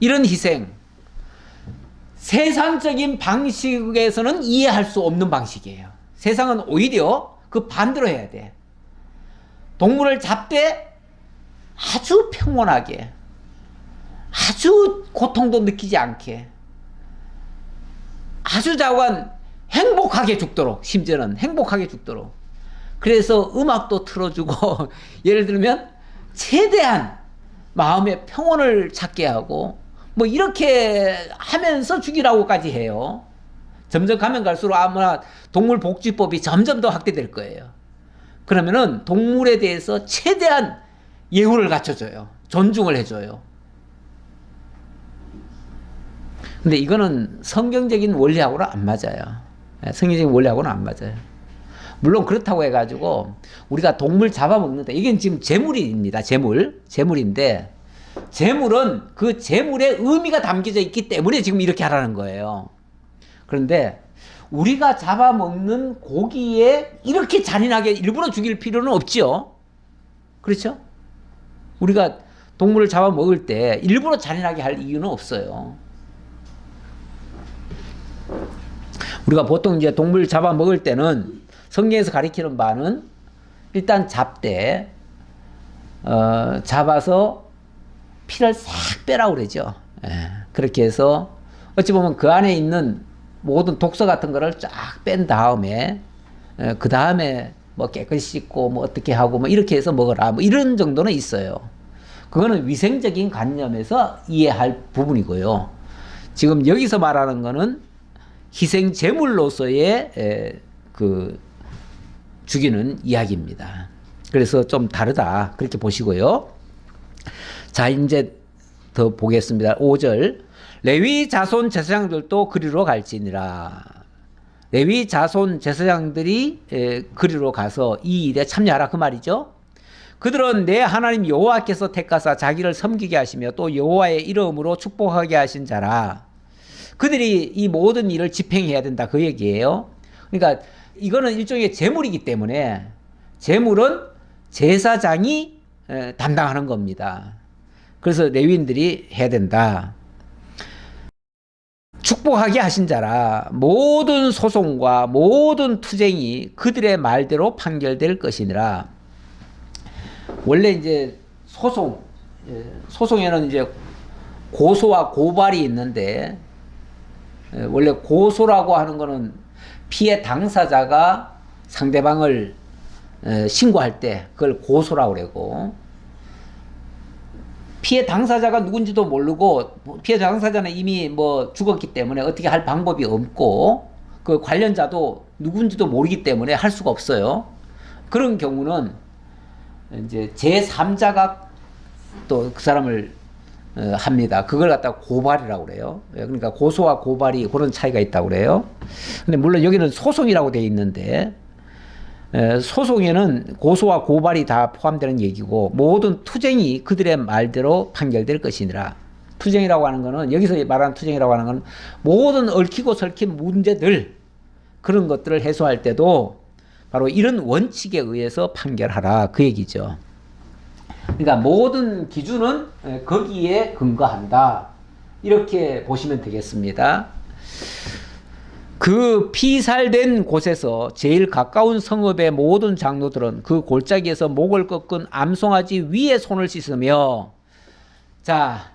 이런 희생, 세상적인 방식에서는 이해할 수 없는 방식이에요. 세상은 오히려 그 반대로 해야 돼. 동물을 잡되 아주 평온하게, 아주 고통도 느끼지 않게, 아주 자관 행복하게 죽도록, 심지어는 행복하게 죽도록. 그래서 음악도 틀어주고 예를 들면 최대한 마음의 평온을 찾게 하고 뭐 이렇게 하면서 죽이라고까지 해요. 점점 가면 갈수록 아마 동물복지법이 점점 더 확대될 거예요. 그러면은 동물에 대해서 최대한 예우를 갖춰줘요. 존중을 해줘요. 근데 이거는 성경적인 원리하고는 안 맞아요. 성경적인 원리하고는 안 맞아요. 물론 그렇다고 해가지고 우리가 동물 잡아먹는다. 이게 지금 재물입니다. 재물인데 재물은 그 재물의 의미가 담겨져 있기 때문에 지금 이렇게 하라는 거예요. 그런데 우리가 잡아먹는 고기에 이렇게 잔인하게 일부러 죽일 필요는 없죠. 그렇죠? 우리가 동물을 잡아먹을 때 일부러 잔인하게 할 이유는 없어요. 우리가 보통 이제 동물 잡아먹을 때는 성경에서 가리키는 바는 일단 잡되 잡아서 피를 싹 빼라고 그러죠. 그렇게 해서 어찌 보면 그 안에 있는 모든 독소 같은 거를 쫙 뺀 다음에 그 다음에 뭐 깨끗이 씻고 뭐 어떻게 하고 뭐 이렇게 해서 먹어라 뭐 이런 정도는 있어요. 그거는 위생적인 관념에서 이해할 부분이고요. 지금 여기서 말하는 거는 희생 제물로서의 그 죽이는 이야기입니다. 그래서 좀 다르다 그렇게 보시고요. 자, 이제 더 보겠습니다. 5절. 레위 자손 제사장들도 그리로 갈지니라. 레위 자손 제사장들이 그리로 가서 이 일에 참여하라 그 말이죠. 그들은 내 하나님 여호와께서 택하사 자기를 섬기게 하시며 또 여호와의 이름으로 축복하게 하신 자라. 그들이 이 모든 일을 집행해야 된다 그 얘기예요. 그러니까 이거는 일종의 제물이기 때문에 제물은 제사장이 담당하는 겁니다. 그래서 레위인들이 해야 된다. 축복하게 하신 자라. 모든 소송과 모든 투쟁이 그들의 말대로 판결될 것이니라. 원래 이제 소송에는 이제 고소와 고발이 있는데 원래 고소라고 하는 거는 피해 당사자가 상대방을 신고할 때 그걸 고소라고 그러고, 피해 당사자가 누군지도 모르고 피해 당사자는 이미 뭐 죽었기 때문에 어떻게 할 방법이 없고 그 관련자도 누군지도 모르기 때문에 할 수가 없어요. 그런 경우는 이제 제3자가 또 그 사람을 합니다. 그걸 갖다가 고발이라고 그래요. 그러니까 고소와 고발이 그런 차이가 있다고 그래요. 근데 물론 여기는 소송이라고 되어 있는데 소송에는 고소와 고발이 다 포함되는 얘기고 모든 투쟁이 그들의 말대로 판결될 것이니라. 투쟁이라고 하는 거는 여기서 말하는 투쟁이라고 하는 건 모든 얽히고 설킨 문제들 그런 것들을 해소할 때도 바로 이런 원칙에 의해서 판결하라 그 얘기죠. 그러니까 모든 기준은 거기에 근거한다 이렇게 보시면 되겠습니다. 그 피살된 곳에서 제일 가까운 성읍의 모든 장로들은 그 골짜기에서 목을 꺾은 암송아지 위에 손을 씻으며, 자,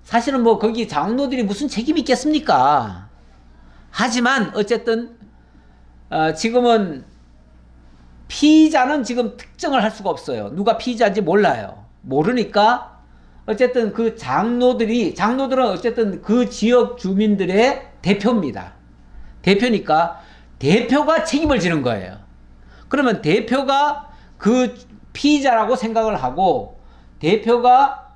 사실은 뭐 거기 장로들이 무슨 책임이 있겠습니까? 하지만 어쨌든 지금은 피의자는 지금 특정을 할 수가 없어요. 누가 피의자인지 몰라요. 모르니까 어쨌든 그 장로들은 어쨌든 그 지역 주민들의 대표입니다. 대표니까 대표가 책임을 지는 거예요. 그러면 대표가 그 피의자라고 생각을 하고 대표가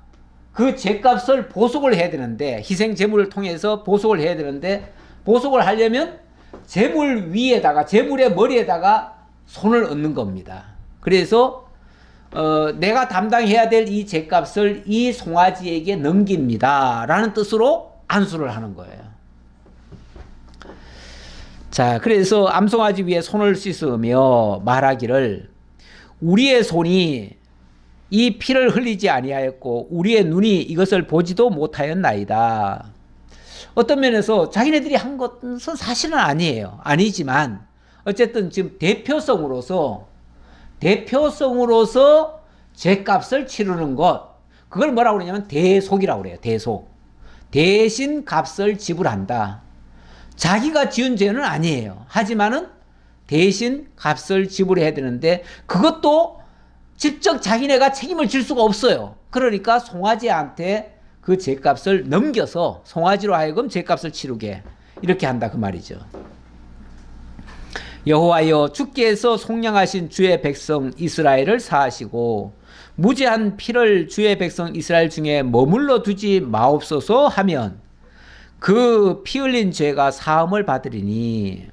그 죄값을 보속을 해야 되는데, 희생 제물을 통해서 보속을 해야 되는데, 보속을 하려면 제물 위에다가, 제물의 머리에다가 손을 얹는 겁니다. 그래서 내가 담당해야 될 이 죄값을 이 송아지에게 넘깁니다 라는 뜻으로 안수를 하는 거예요. 자, 그래서 암송아지 위에 손을 씻으며 말하기를 우리의 손이 이 피를 흘리지 아니하였고 우리의 눈이 이것을 보지도 못하였나이다. 어떤 면에서 자기네들이 한 것은 사실은 아니에요. 아니지만 어쨌든 지금 대표성으로서 죄값을 치르는 것, 그걸 뭐라고 그러냐면 대속이라고 그래요. 대속. 대신 값을 지불한다. 자기가 지은 죄는 아니에요. 하지만은 대신 값을 지불해야 되는데 그것도 직접 자기네가 책임을 질 수가 없어요. 그러니까 송아지한테 그 죄값을 넘겨서 송아지로 하여금 죄값을 치르게 이렇게 한다 그 말이죠. 여호와여, 주께서 속량하신 주의 백성 이스라엘을 사하시고 무죄한 피를 주의 백성 이스라엘 중에 머물러 두지 마옵소서 하면 그 피 흘린 죄가 사함을 받으리니.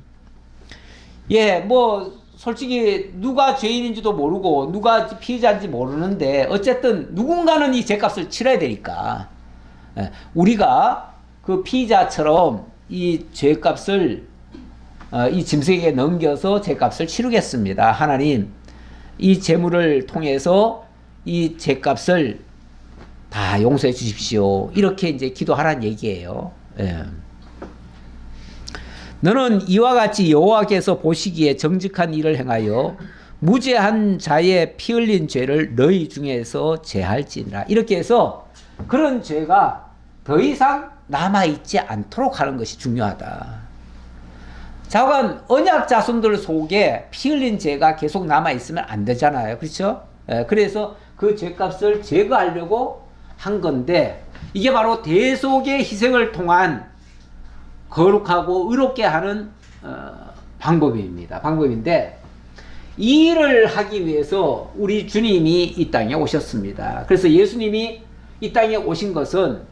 예, 뭐 솔직히 누가 죄인인지도 모르고 누가 피의자인지 모르는데 어쨌든 누군가는 이 죄값을 치러야 되니까 우리가 그 피의자처럼 이 죄값을 이 짐승에게 넘겨서 죄값을 치르겠습니다. 하나님, 이 재물을 통해서 이 죄값을 다 용서해 주십시오. 이렇게 이제 기도하라는 얘기예요. 예. 너는 이와 같이 여호와께서 보시기에 정직한 일을 행하여 무죄한 자의 피 흘린 죄를 너희 중에서 제할지니라. 이렇게 해서 그런 죄가 더 이상 남아있지 않도록 하는 것이 중요하다. 자관 언약 자손들 속에 피 흘린 죄가 계속 남아있으면 안 되잖아요. 그렇죠? 그래서 그 죄값을 제거하려고 한 건데 이게 바로 대속의 희생을 통한 거룩하고 의롭게 하는 방법입니다. 방법인데 이 일을 하기 위해서 우리 주님이 이 땅에 오셨습니다. 그래서 예수님이 이 땅에 오신 것은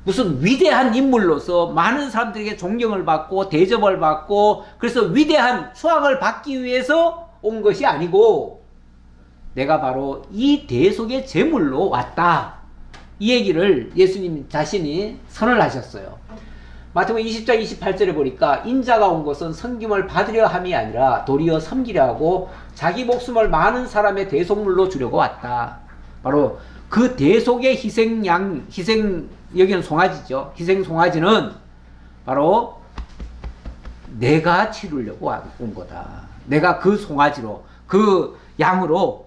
무슨 위대한 인물로서 많은 사람들에게 존경을 받고 대접을 받고 그래서 위대한 수확을 받기 위해서 온 것이 아니고 내가 바로 이 대속의 제물로 왔다. 이 얘기를 예수님 자신이 선을 하셨어요. 마태복음 20장 28절에 보니까 인자가 온 것은 섬김을 받으려 함이 아니라 도리어 섬기려 하고 자기 목숨을 많은 사람의 대속물로 주려고 왔다. 바로 그 대속의 희생 여기는 송아지죠. 희생 송아지는 바로 내가 치르려고 온 거다. 내가 그 송아지로 그 양으로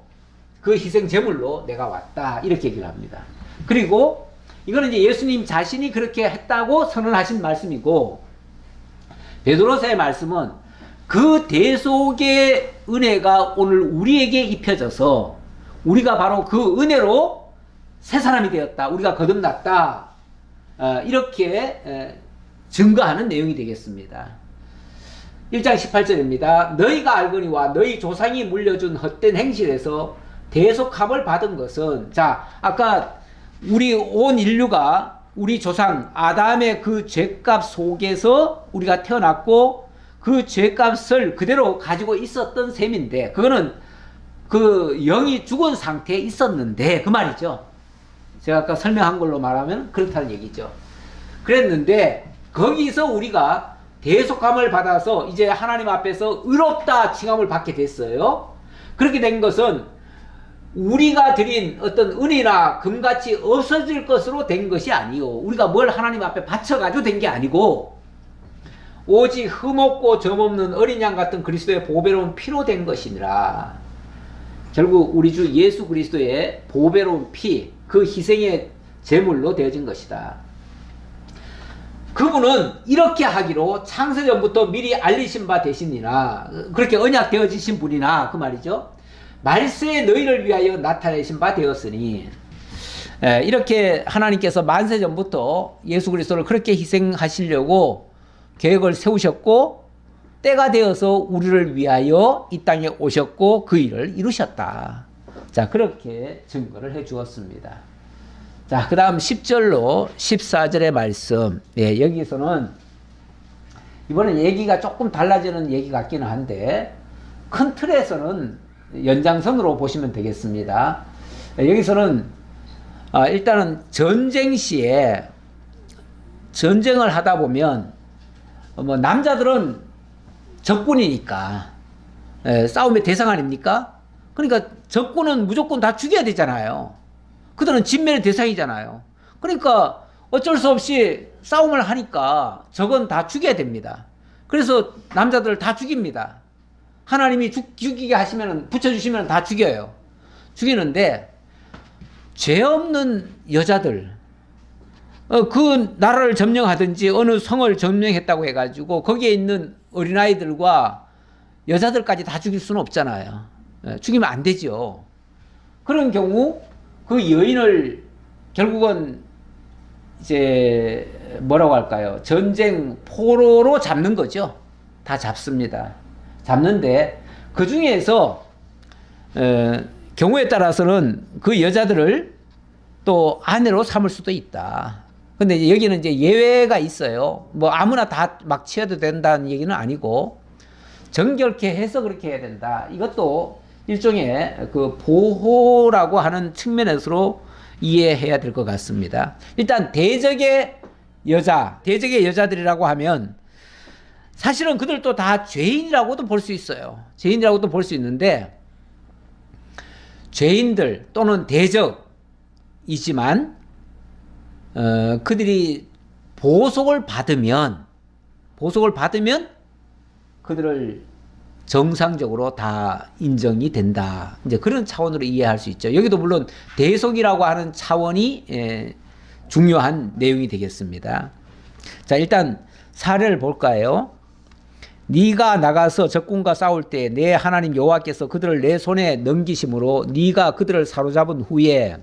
그 희생 제물로 내가 왔다. 이렇게 얘기를 합니다. 그리고 이거는 이제 예수님 자신이 그렇게 했다고 선언하신 말씀이고 베드로서의 말씀은 그 대속의 은혜가 오늘 우리에게 입혀져서 우리가 바로 그 은혜로 새 사람이 되었다. 우리가 거듭났다. 이렇게 증거하는 내용이 되겠습니다. 1장 18절입니다. 너희가 알거니와 너희 조상이 물려준 헛된 행실에서 대속함을 받은 것은, 자, 아까 우리 온 인류가 우리 조상 아담의 그 죄값 속에서 우리가 태어났고 그 죄값을 그대로 가지고 있었던 셈인데 그거는 그 영이 죽은 상태에 있었는데 그 말이죠. 제가 아까 설명한 걸로 말하면 그렇다는 얘기죠. 그랬는데 거기서 우리가 대속함을 받아서 이제 하나님 앞에서 의롭다 칭함을 받게 됐어요. 그렇게 된 것은 우리가 드린 어떤 은이나 금같이 없어질 것으로 된 것이 아니요. 우리가 뭘 하나님 앞에 바쳐가지고 된 게 아니고 오직 흠없고 점없는 어린 양 같은 그리스도의 보배로운 피로 된 것이니라. 결국 우리 주 예수 그리스도의 보배로운 피, 그 희생의 제물로 되어진 것이다. 그분은 이렇게 하기로 창세전부터 미리 알리신 바 되시니라. 그렇게 언약되어지신 분이나 그 말이죠. 말세에 너희를 위하여 나타내신 바 되었으니, 이렇게 하나님께서 만세 전부터 예수 그리스도를 그렇게 희생하시려고 계획을 세우셨고 때가 되어서 우리를 위하여 이 땅에 오셨고 그 일을 이루셨다. 자, 그렇게 증거를 해 주었습니다. 자, 그 다음 10절로 14절의 말씀. 예, 여기서는 이번엔 얘기가 조금 달라지는 얘기 같기는 한데 큰 틀에서는 연장선으로 보시면 되겠습니다. 여기서는 일단은 전쟁 시에 전쟁을 하다 보면 뭐 남자들은 적군이니까 싸움의 대상 아닙니까? 그러니까 적군은 무조건 다 죽여야 되잖아요. 그들은 진멸의 대상이잖아요. 그러니까 어쩔 수 없이 싸움을 하니까 적은 다 죽여야 됩니다. 그래서 남자들을 다 죽입니다. 하나님이 죽이게 하시면 붙여주시면 다 죽여요. 죽이는데 죄 없는 여자들 그 나라를 점령하든지 어느 성을 점령했다고 해가지고 거기에 있는 어린아이들과 여자들까지 다 죽일 수는 없잖아요. 죽이면 안 되죠. 그런 경우 그 여인을 결국은 이제 뭐라고 할까요? 전쟁 포로로 잡는 거죠. 다 잡습니다. 잡는데 그 중에서 경우에 따라서는 그 여자들을 또 아내로 삼을 수도 있다. 근데 여기는 이제 예외가 있어요. 뭐 아무나 다 막 치어도 된다는 얘기는 아니고 정결케 해서 그렇게 해야 된다. 이것도 일종의 그 보호라고 하는 측면에서 이해해야 될 것 같습니다. 일단 대적의 여자들이라고 하면 사실은 그들도 다 죄인이라고도 볼 수 있어요. 죄인이라고도 볼 수 있는데 죄인들 또는 대적이지만 그들이 보속을 받으면 그들을 정상적으로 다 인정이 된다. 이제 그런 차원으로 이해할 수 있죠. 여기도 물론 대속이라고 하는 차원이 중요한 내용이 되겠습니다. 자, 일단 사례를 볼까요? 네가 나가서 적군과 싸울 때 내 하나님 여호와께서 그들을 내 손에 넘기심으로 네가 그들을 사로잡은 후에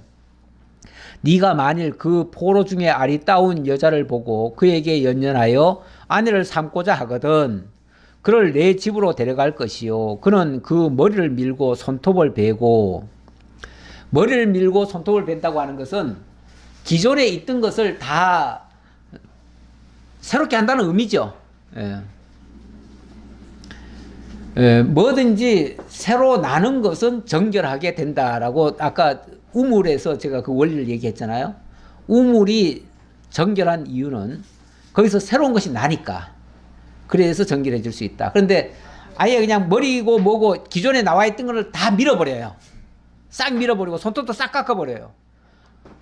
네가 만일 그 포로 중에 아리따운 여자를 보고 그에게 연연하여 아내를 삼고자 하거든 그를 내 집으로 데려갈 것이요 그는 그 머리를 밀고 손톱을 베고 머리를 밀고 손톱을 벤다고 하는 것은 기존에 있던 것을 다 새롭게 한다는 의미죠. 뭐든지 새로 나는 것은 정결하게 된다라고 아까 우물에서 제가 그 원리를 얘기했잖아요. 우물이 정결한 이유는 거기서 새로운 것이 나니까 그래서 정결해질 수 있다. 그런데 아예 그냥 머리고 뭐고 기존에 나와 있던 것을 다 밀어버려요. 싹 밀어버리고 손톱도 싹 깎아버려요.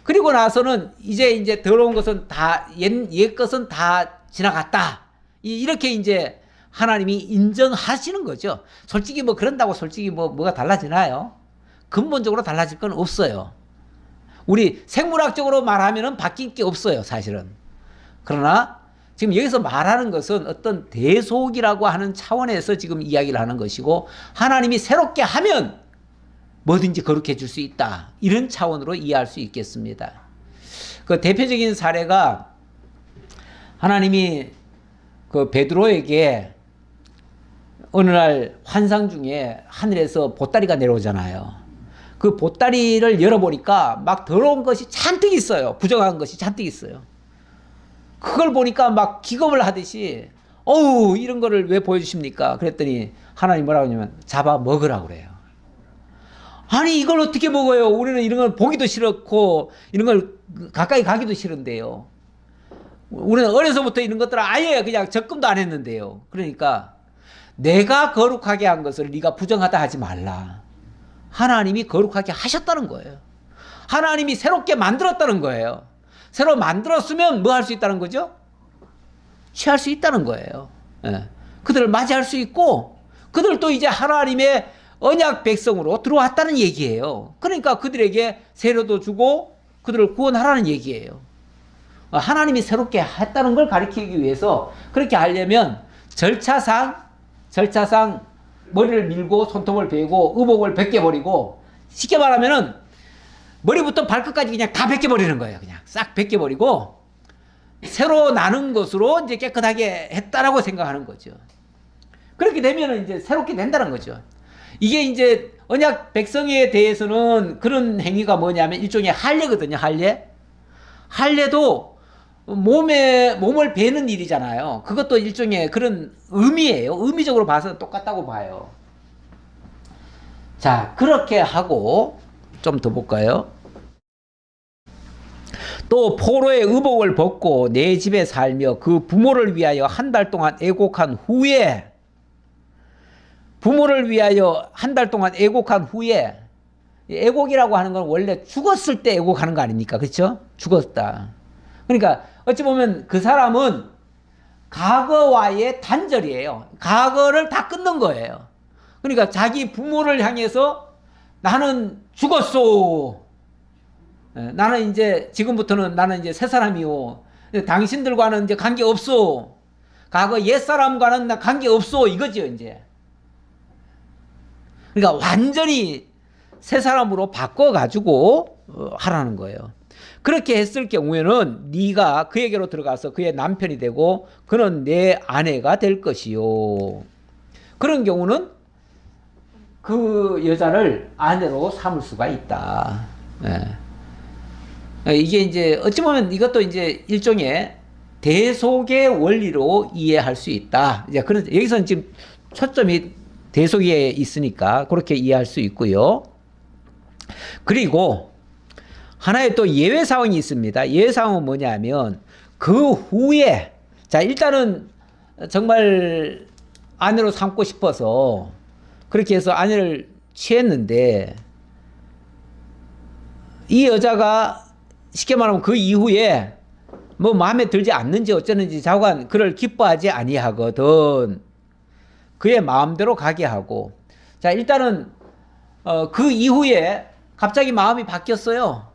그리고 나서는 이제 더러운 것은 다 옛 것은 다 지나갔다. 이렇게 이제 하나님이 인정하시는 거죠. 솔직히 뭐 그런다고 솔직히 뭐가 달라지나요? 근본적으로 달라질 건 없어요. 우리 생물학적으로 말하면은 바뀔 게 없어요, 사실은. 그러나 지금 여기서 말하는 것은 어떤 대속이라고 하는 차원에서 지금 이야기를 하는 것이고 하나님이 새롭게 하면 뭐든지 거룩해 질 수 있다. 이런 차원으로 이해할 수 있겠습니다. 그 대표적인 사례가 하나님이 그 베드로에게 어느 날 환상 중에 하늘에서 보따리가 내려오잖아요. 그 보따리를 열어보니까 막 더러운 것이 잔뜩 있어요. 부정한 것이 잔뜩 있어요. 그걸 보니까 막 기겁을 하듯이 어우 이런 거를 왜 보여주십니까? 그랬더니 하나님 뭐라고 하냐면 잡아 먹으라고 그래요. 아니 이걸 어떻게 먹어요? 우리는 이런 걸 보기도 싫고 이런 걸 가까이 가기도 싫은데요. 우리는 어려서부터 이런 것들을 아예 그냥 접근도 안 했는데요. 그러니까 내가 거룩하게 한 것을 네가 부정하다 하지 말라. 하나님이 거룩하게 하셨다는 거예요. 하나님이 새롭게 만들었다는 거예요. 새로 만들었으면 뭐 할 수 있다는 거죠? 취할 수 있다는 거예요. 그들을 맞이할 수 있고 그들도 이제 하나님의 언약 백성으로 들어왔다는 얘기예요. 그러니까 그들에게 세례도 주고 그들을 구원하라는 얘기예요. 하나님이 새롭게 했다는 걸 가리키기 위해서 그렇게 하려면 절차상 머리를 밀고 손톱을 베고 의복을 벗겨버리고 쉽게 말하면은 머리부터 발끝까지 그냥 다 벗겨버리는 거예요. 그냥 싹 벗겨버리고 새로 나는 것으로 이제 깨끗하게 했다라고 생각하는 거죠. 그렇게 되면 이제 새롭게 된다는 거죠. 이게 이제 언약 백성에 대해서는 그런 행위가 뭐냐면 일종의 할례거든요. 할례도 몸을 베는 일이잖아요. 그것도 일종의 그런 의미예요. 의미적으로 봐서 똑같다고 봐요. 자, 그렇게 하고 좀 더 볼까요? 또 포로의 의복을 벗고 내 집에 살며 그 부모를 위하여 한 달 동안 애곡한 후에 애곡이라고 하는 건 원래 죽었을 때 애곡하는 거 아닙니까? 그렇죠? 죽었다. 그러니까 어찌 보면 그 사람은 과거와의 단절이에요. 과거를 다 끊는 거예요. 그러니까 자기 부모를 향해서 나는 죽었소. 나는 이제 지금부터는 나는 이제 새 사람이요. 당신들과는 이제 관계 없소. 과거 옛 사람과는 나 관계 없소. 이거죠, 이제. 그러니까 완전히 새 사람으로 바꿔가지고 하라는 거예요. 그렇게 했을 경우에는 네가 그에게로 들어가서 그의 남편이 되고 그는 내 아내가 될 것이요. 그런 경우는 그 여자를 아내로 삼을 수가 있다. 이게 이제 어찌 보면 이것도 이제 일종의 대속의 원리로 이해할 수 있다. 이제 그런 여기서는 지금 초점이 대속에 있으니까 그렇게 이해할 수 있고요. 그리고 하나의 또 예외 상황이 있습니다. 예외 상황은 뭐냐면 그 후에 자 일단은 정말 아내로 삼고 싶어서 그렇게 해서 아내를 취했는데 이 여자가 쉽게 말하면 그 이후에 뭐 마음에 들지 않는지 어쩌는지 자관 그를 기뻐하지 아니하거든. 그의 마음대로 가게 하고 자 일단은 그 이후에 갑자기 마음이 바뀌었어요.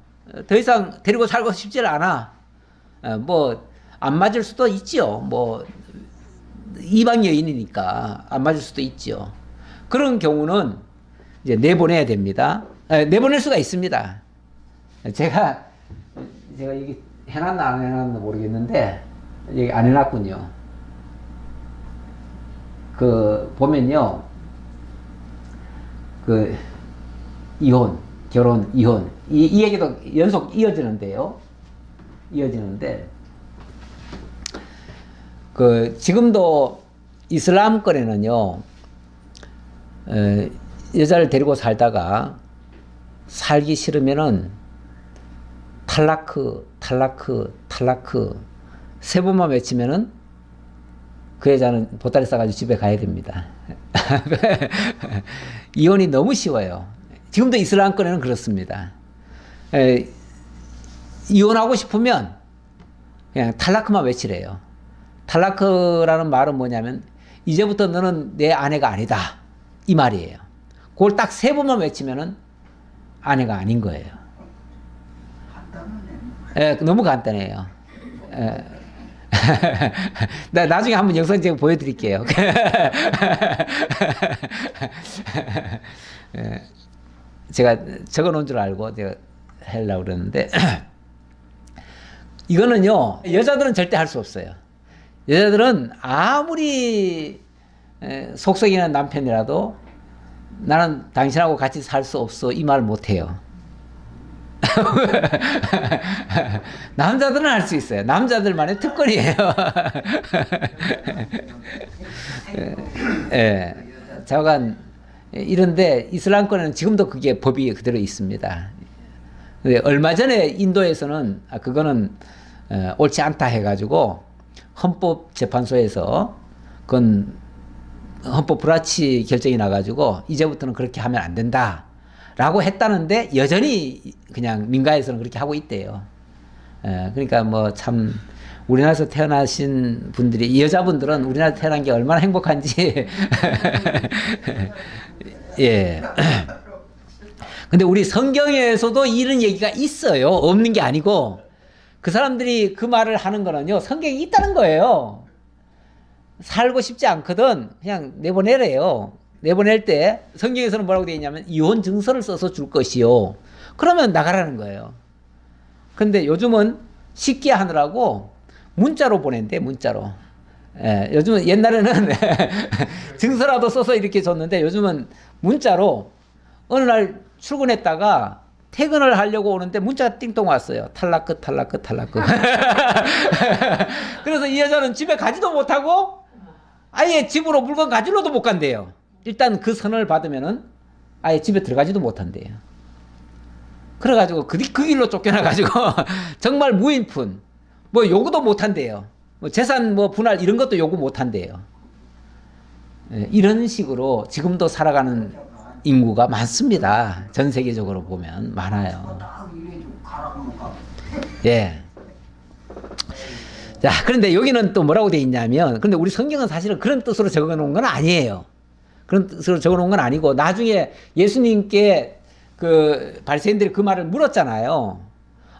더 이상 데리고 살고 싶지 않아. 뭐 안 맞을 수도 있지요. 뭐 이방 여인이니까 안 맞을 수도 있지요. 그런 경우는 이제 내보내야 됩니다. 내보낼 수가 있습니다. 제가 여기 해놨나 안 해놨나 모르겠는데 여기 안 해놨군요. 그 보면요, 그 이혼, 결혼, 이혼 이 얘기도 연속 이어지는데요. 그 지금도 이슬람권에는요, 여자를 데리고 살다가 살기 싫으면은 탈라크 세 번만 외치면은 그 여자는 보따리 싸가지고 집에 가야 됩니다. 이혼이 너무 쉬워요. 지금도 이슬람권에는 그렇습니다. 이혼하고 싶으면 그냥 탈라크만 외치래요. 탈라크라는 말은 뭐냐면 이제부터 너는 내 아내가 아니다 이 말이에요. 그걸 딱 세 번만 외치면은 아내가 아닌 거예요. 너무 간단해요. 나중에 한번 영상 제가 보여드릴게요. 제가 적어 놓은 줄 알고 제가 하려고 그러는데 이거는요 여자들은 절대 할 수 없어요. 여자들은 아무리 속썩이는 남편이라도 나는 당신하고 같이 살 수 없어 이 말 못해요. 남자들은 할 수 있어요. 남자들만의 특권이에요. 자관 이런데 이슬람권에는 지금도 그게 법이 그대로 있습니다. 근데 얼마 전에 인도에서는 그거는 옳지 않다 해가지고 헌법재판소에서 그건 헌법 불합치 결정이 나가지고 이제부터는 그렇게 하면 안 된다라고 했다는데 여전히 그냥 민가에서는 그렇게 하고 있대요. 그러니까 뭐 참 우리나라에서 태어나신 분들이 이 여자분들은 우리나라에 태어난 게 얼마나 행복한지 예. 근데 우리 성경에서도 이런 얘기가 있어요. 없는 게 아니고 그 사람들이 그 말을 하는 거는요 성경에 있다는 거예요. 살고 싶지 않거든 그냥 내보내래요. 내보낼 때 성경에서는 뭐라고 되어 있냐면 이혼 증서를 써서 줄 것이요. 그러면 나가라는 거예요. 근데 요즘은 쉽게 하느라고 문자로 보낸대. 문자로. 예, 요즘은 옛날에는 증서라도 써서 이렇게 줬는데 요즘은 문자로 어느 날 출근했다가 퇴근을 하려고 오는데 문자가 띵동 왔어요. 탈락 끝, 탈락 끝, 탈락 끝. 그래서 이 여자는 집에 가지도 못하고 아예 집으로 물건 가지러도 못 간대요. 일단 그 선언을 받으면은 아예 집에 들어가지도 못한대요. 그래가지고 그 길로 쫓겨나가지고 정말 무인푼, 뭐 요구도 못한대요. 뭐 재산 뭐 분할 이런 것도 요구 못한대요. 예, 이런 식으로 지금도 살아가는 인구가 많습니다. 전 세계적으로 보면 많아요. 예. 자, 그런데 여기는 또 뭐라고 돼 있냐면, 근데 우리 성경은 사실은 그런 뜻으로 적어 놓은 건 아니에요. 그런 뜻으로 적어 놓은 건 아니고, 나중에 예수님께 그 바리새인들이 그 말을 물었잖아요.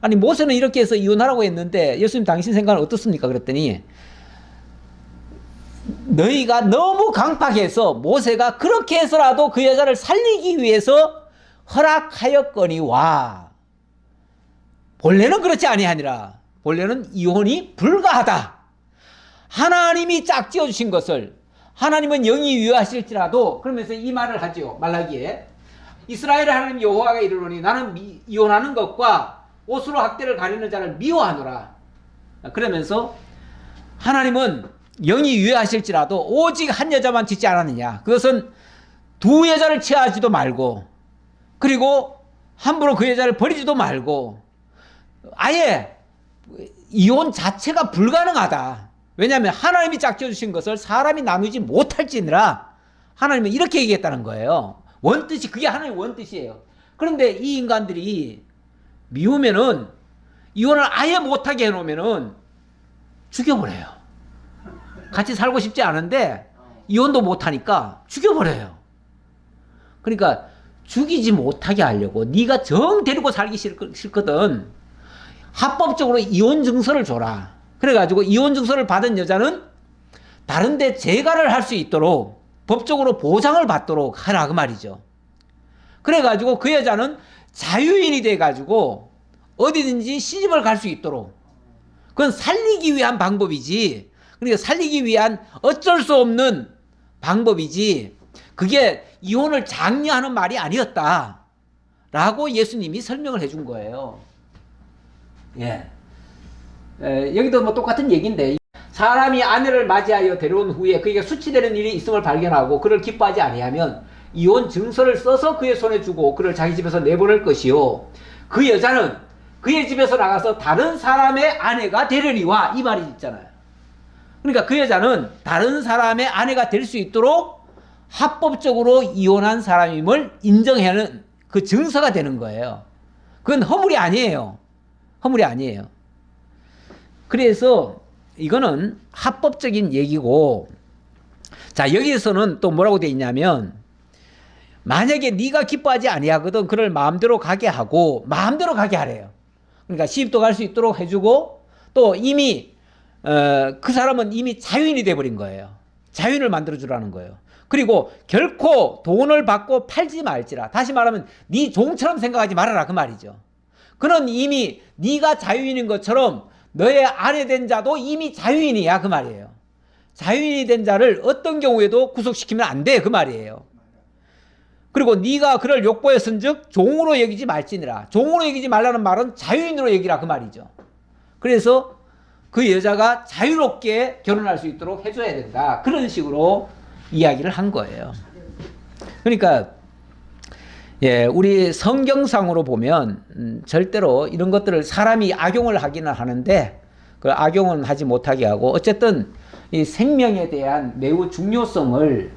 아니, 모세는 이렇게 해서 이혼하라고 했는데, 예수님 당신 생각은 어떻습니까? 그랬더니, 너희가 너무 강팍해서 모세가 그렇게 해서라도 그 여자를 살리기 위해서 허락하였거니와, 본래는 그렇지 아니하니라. 본래는 이혼이 불가하다. 하나님이 짝지어 주신 것을 하나님은 영이 유효하실지라도, 그러면서 이 말을 하죠. 말라기에 이스라엘의 하나님 여호와가 이르노니 나는 이혼하는 것과 옷으로 학대를 가리는 자를 미워하노라. 그러면서 하나님은 영이 유효하실지라도 오직 한 여자만 짓지 않았느냐. 그것은 두 여자를 취하지도 말고, 그리고 함부로 그 여자를 버리지도 말고, 아예 이혼 자체가 불가능하다. 왜냐하면 하나님이 짝지어 주신 것을 사람이 나누지 못할지니라. 하나님은 이렇게 얘기했다는 거예요. 원뜻이, 그게 하나님의 원뜻이에요. 그런데 이 인간들이 미우면은, 이혼을 아예 못하게 해놓으면은 죽여버려요. 같이 살고 싶지 않은데 이혼도 못하니까 죽여버려요. 그러니까 죽이지 못하게 하려고, 네가 정 데리고 살기 싫거든, 합법적으로 이혼 증서를 줘라. 그래가지고 이혼 증서를 받은 여자는 다른데 재가를 할 수 있도록 법적으로 보장을 받도록 하라, 그 말이죠. 그래가지고 그 여자는 자유인이 돼가지고 어디든지 시집을 갈 수 있도록, 그건 살리기 위한 방법이지, 그러니까 살리기 위한 어쩔 수 없는 방법이지, 그게 이혼을 장려하는 말이 아니었다 라고 예수님이 설명을 해준 거예요. 예. 여기도 뭐 똑같은 얘기인데, 사람이 아내를 맞이하여 데려온 후에 그에게 수치되는 일이 있음을 발견하고 그를 기뻐하지 아니하면 이혼 증서를 써서 그의 손에 주고 그를 자기 집에서 내보낼 것이요, 그 여자는 그의 집에서 나가서 다른 사람의 아내가 되려니와, 이 말이 있잖아요. 그러니까 그 여자는 다른 사람의 아내가 될 수 있도록 합법적으로 이혼한 사람임을 인정하는 그 증서가 되는 거예요. 그건 허물이 아니에요. 허물이 아니에요. 그래서 이거는 합법적인 얘기고, 자, 여기서는 또 뭐라고 돼 있냐면, 만약에 네가 기뻐하지 아니하거든 그를 마음대로 가게 하고, 마음대로 가게 하래요. 그러니까 시집도 갈 수 있도록 해주고, 또 이미 그 사람은 이미 자유인이 돼버린 거예요. 자유인을 만들어주라는 거예요. 그리고 결코 돈을 받고 팔지 말지라. 다시 말하면 네 종처럼 생각하지 말아라, 그 말이죠. 그는 이미 네가 자유인인 것처럼 너의 아내 된 자도 이미 자유인이야, 그 말이에요. 자유인이 된 자를 어떤 경우에도 구속시키면 안 돼, 그 말이에요. 그리고 네가 그를 욕보였은즉 종으로 여기지 말지니라. 종으로 여기지 말라는 말은 자유인으로 여기라, 그 말이죠. 그래서 그 여자가 자유롭게 결혼할 수 있도록 해줘야 된다, 그런 식으로 이야기를 한 거예요. 그러니까 예, 우리 성경상으로 보면 절대로 이런 것들을 사람이 악용을 하기는 하는데 그 악용은 하지 못하게 하고, 어쨌든 이 생명에 대한 매우 중요성을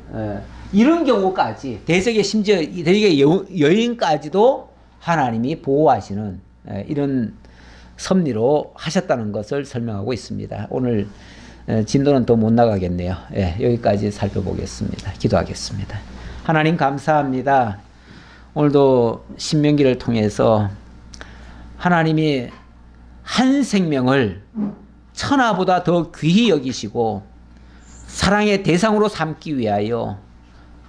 이런 경우까지, 대적의 심지어 대적의 여인까지도 하나님이 보호하시는 이런 섭리로 하셨다는 것을 설명하고 있습니다. 오늘 진도는 더 못 나가겠네요. 예, 여기까지 살펴보겠습니다. 기도하겠습니다. 하나님 감사합니다. 오늘도 신명기를 통해서 하나님이 한 생명을 천하보다 더 귀히 여기시고 사랑의 대상으로 삼기 위하여,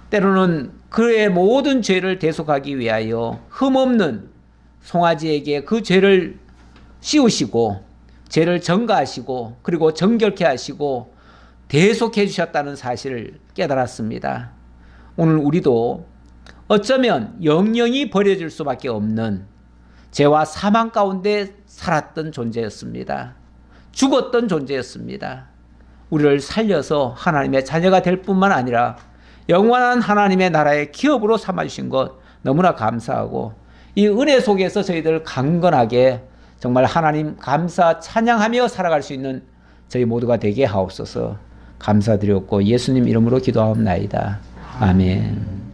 때로는 그의 모든 죄를 대속하기 위하여 흠없는 송아지에게 그 죄를 씌우시고 죄를 전가하시고 그리고 정결케 하시고 대속해 주셨다는 사실을 깨달았습니다. 오늘 우리도 어쩌면 영영이 버려질 수밖에 없는 죄와 사망 가운데 살았던 존재였습니다. 죽었던 존재였습니다. 우리를 살려서 하나님의 자녀가 될 뿐만 아니라 영원한 하나님의 나라의 기업으로 삼아주신 것 너무나 감사하고, 이 은혜 속에서 저희들 강건하게 정말 하나님 감사 찬양하며 살아갈 수 있는 저희 모두가 되게 하옵소서. 감사드렸고 예수님 이름으로 기도하옵나이다. 아멘.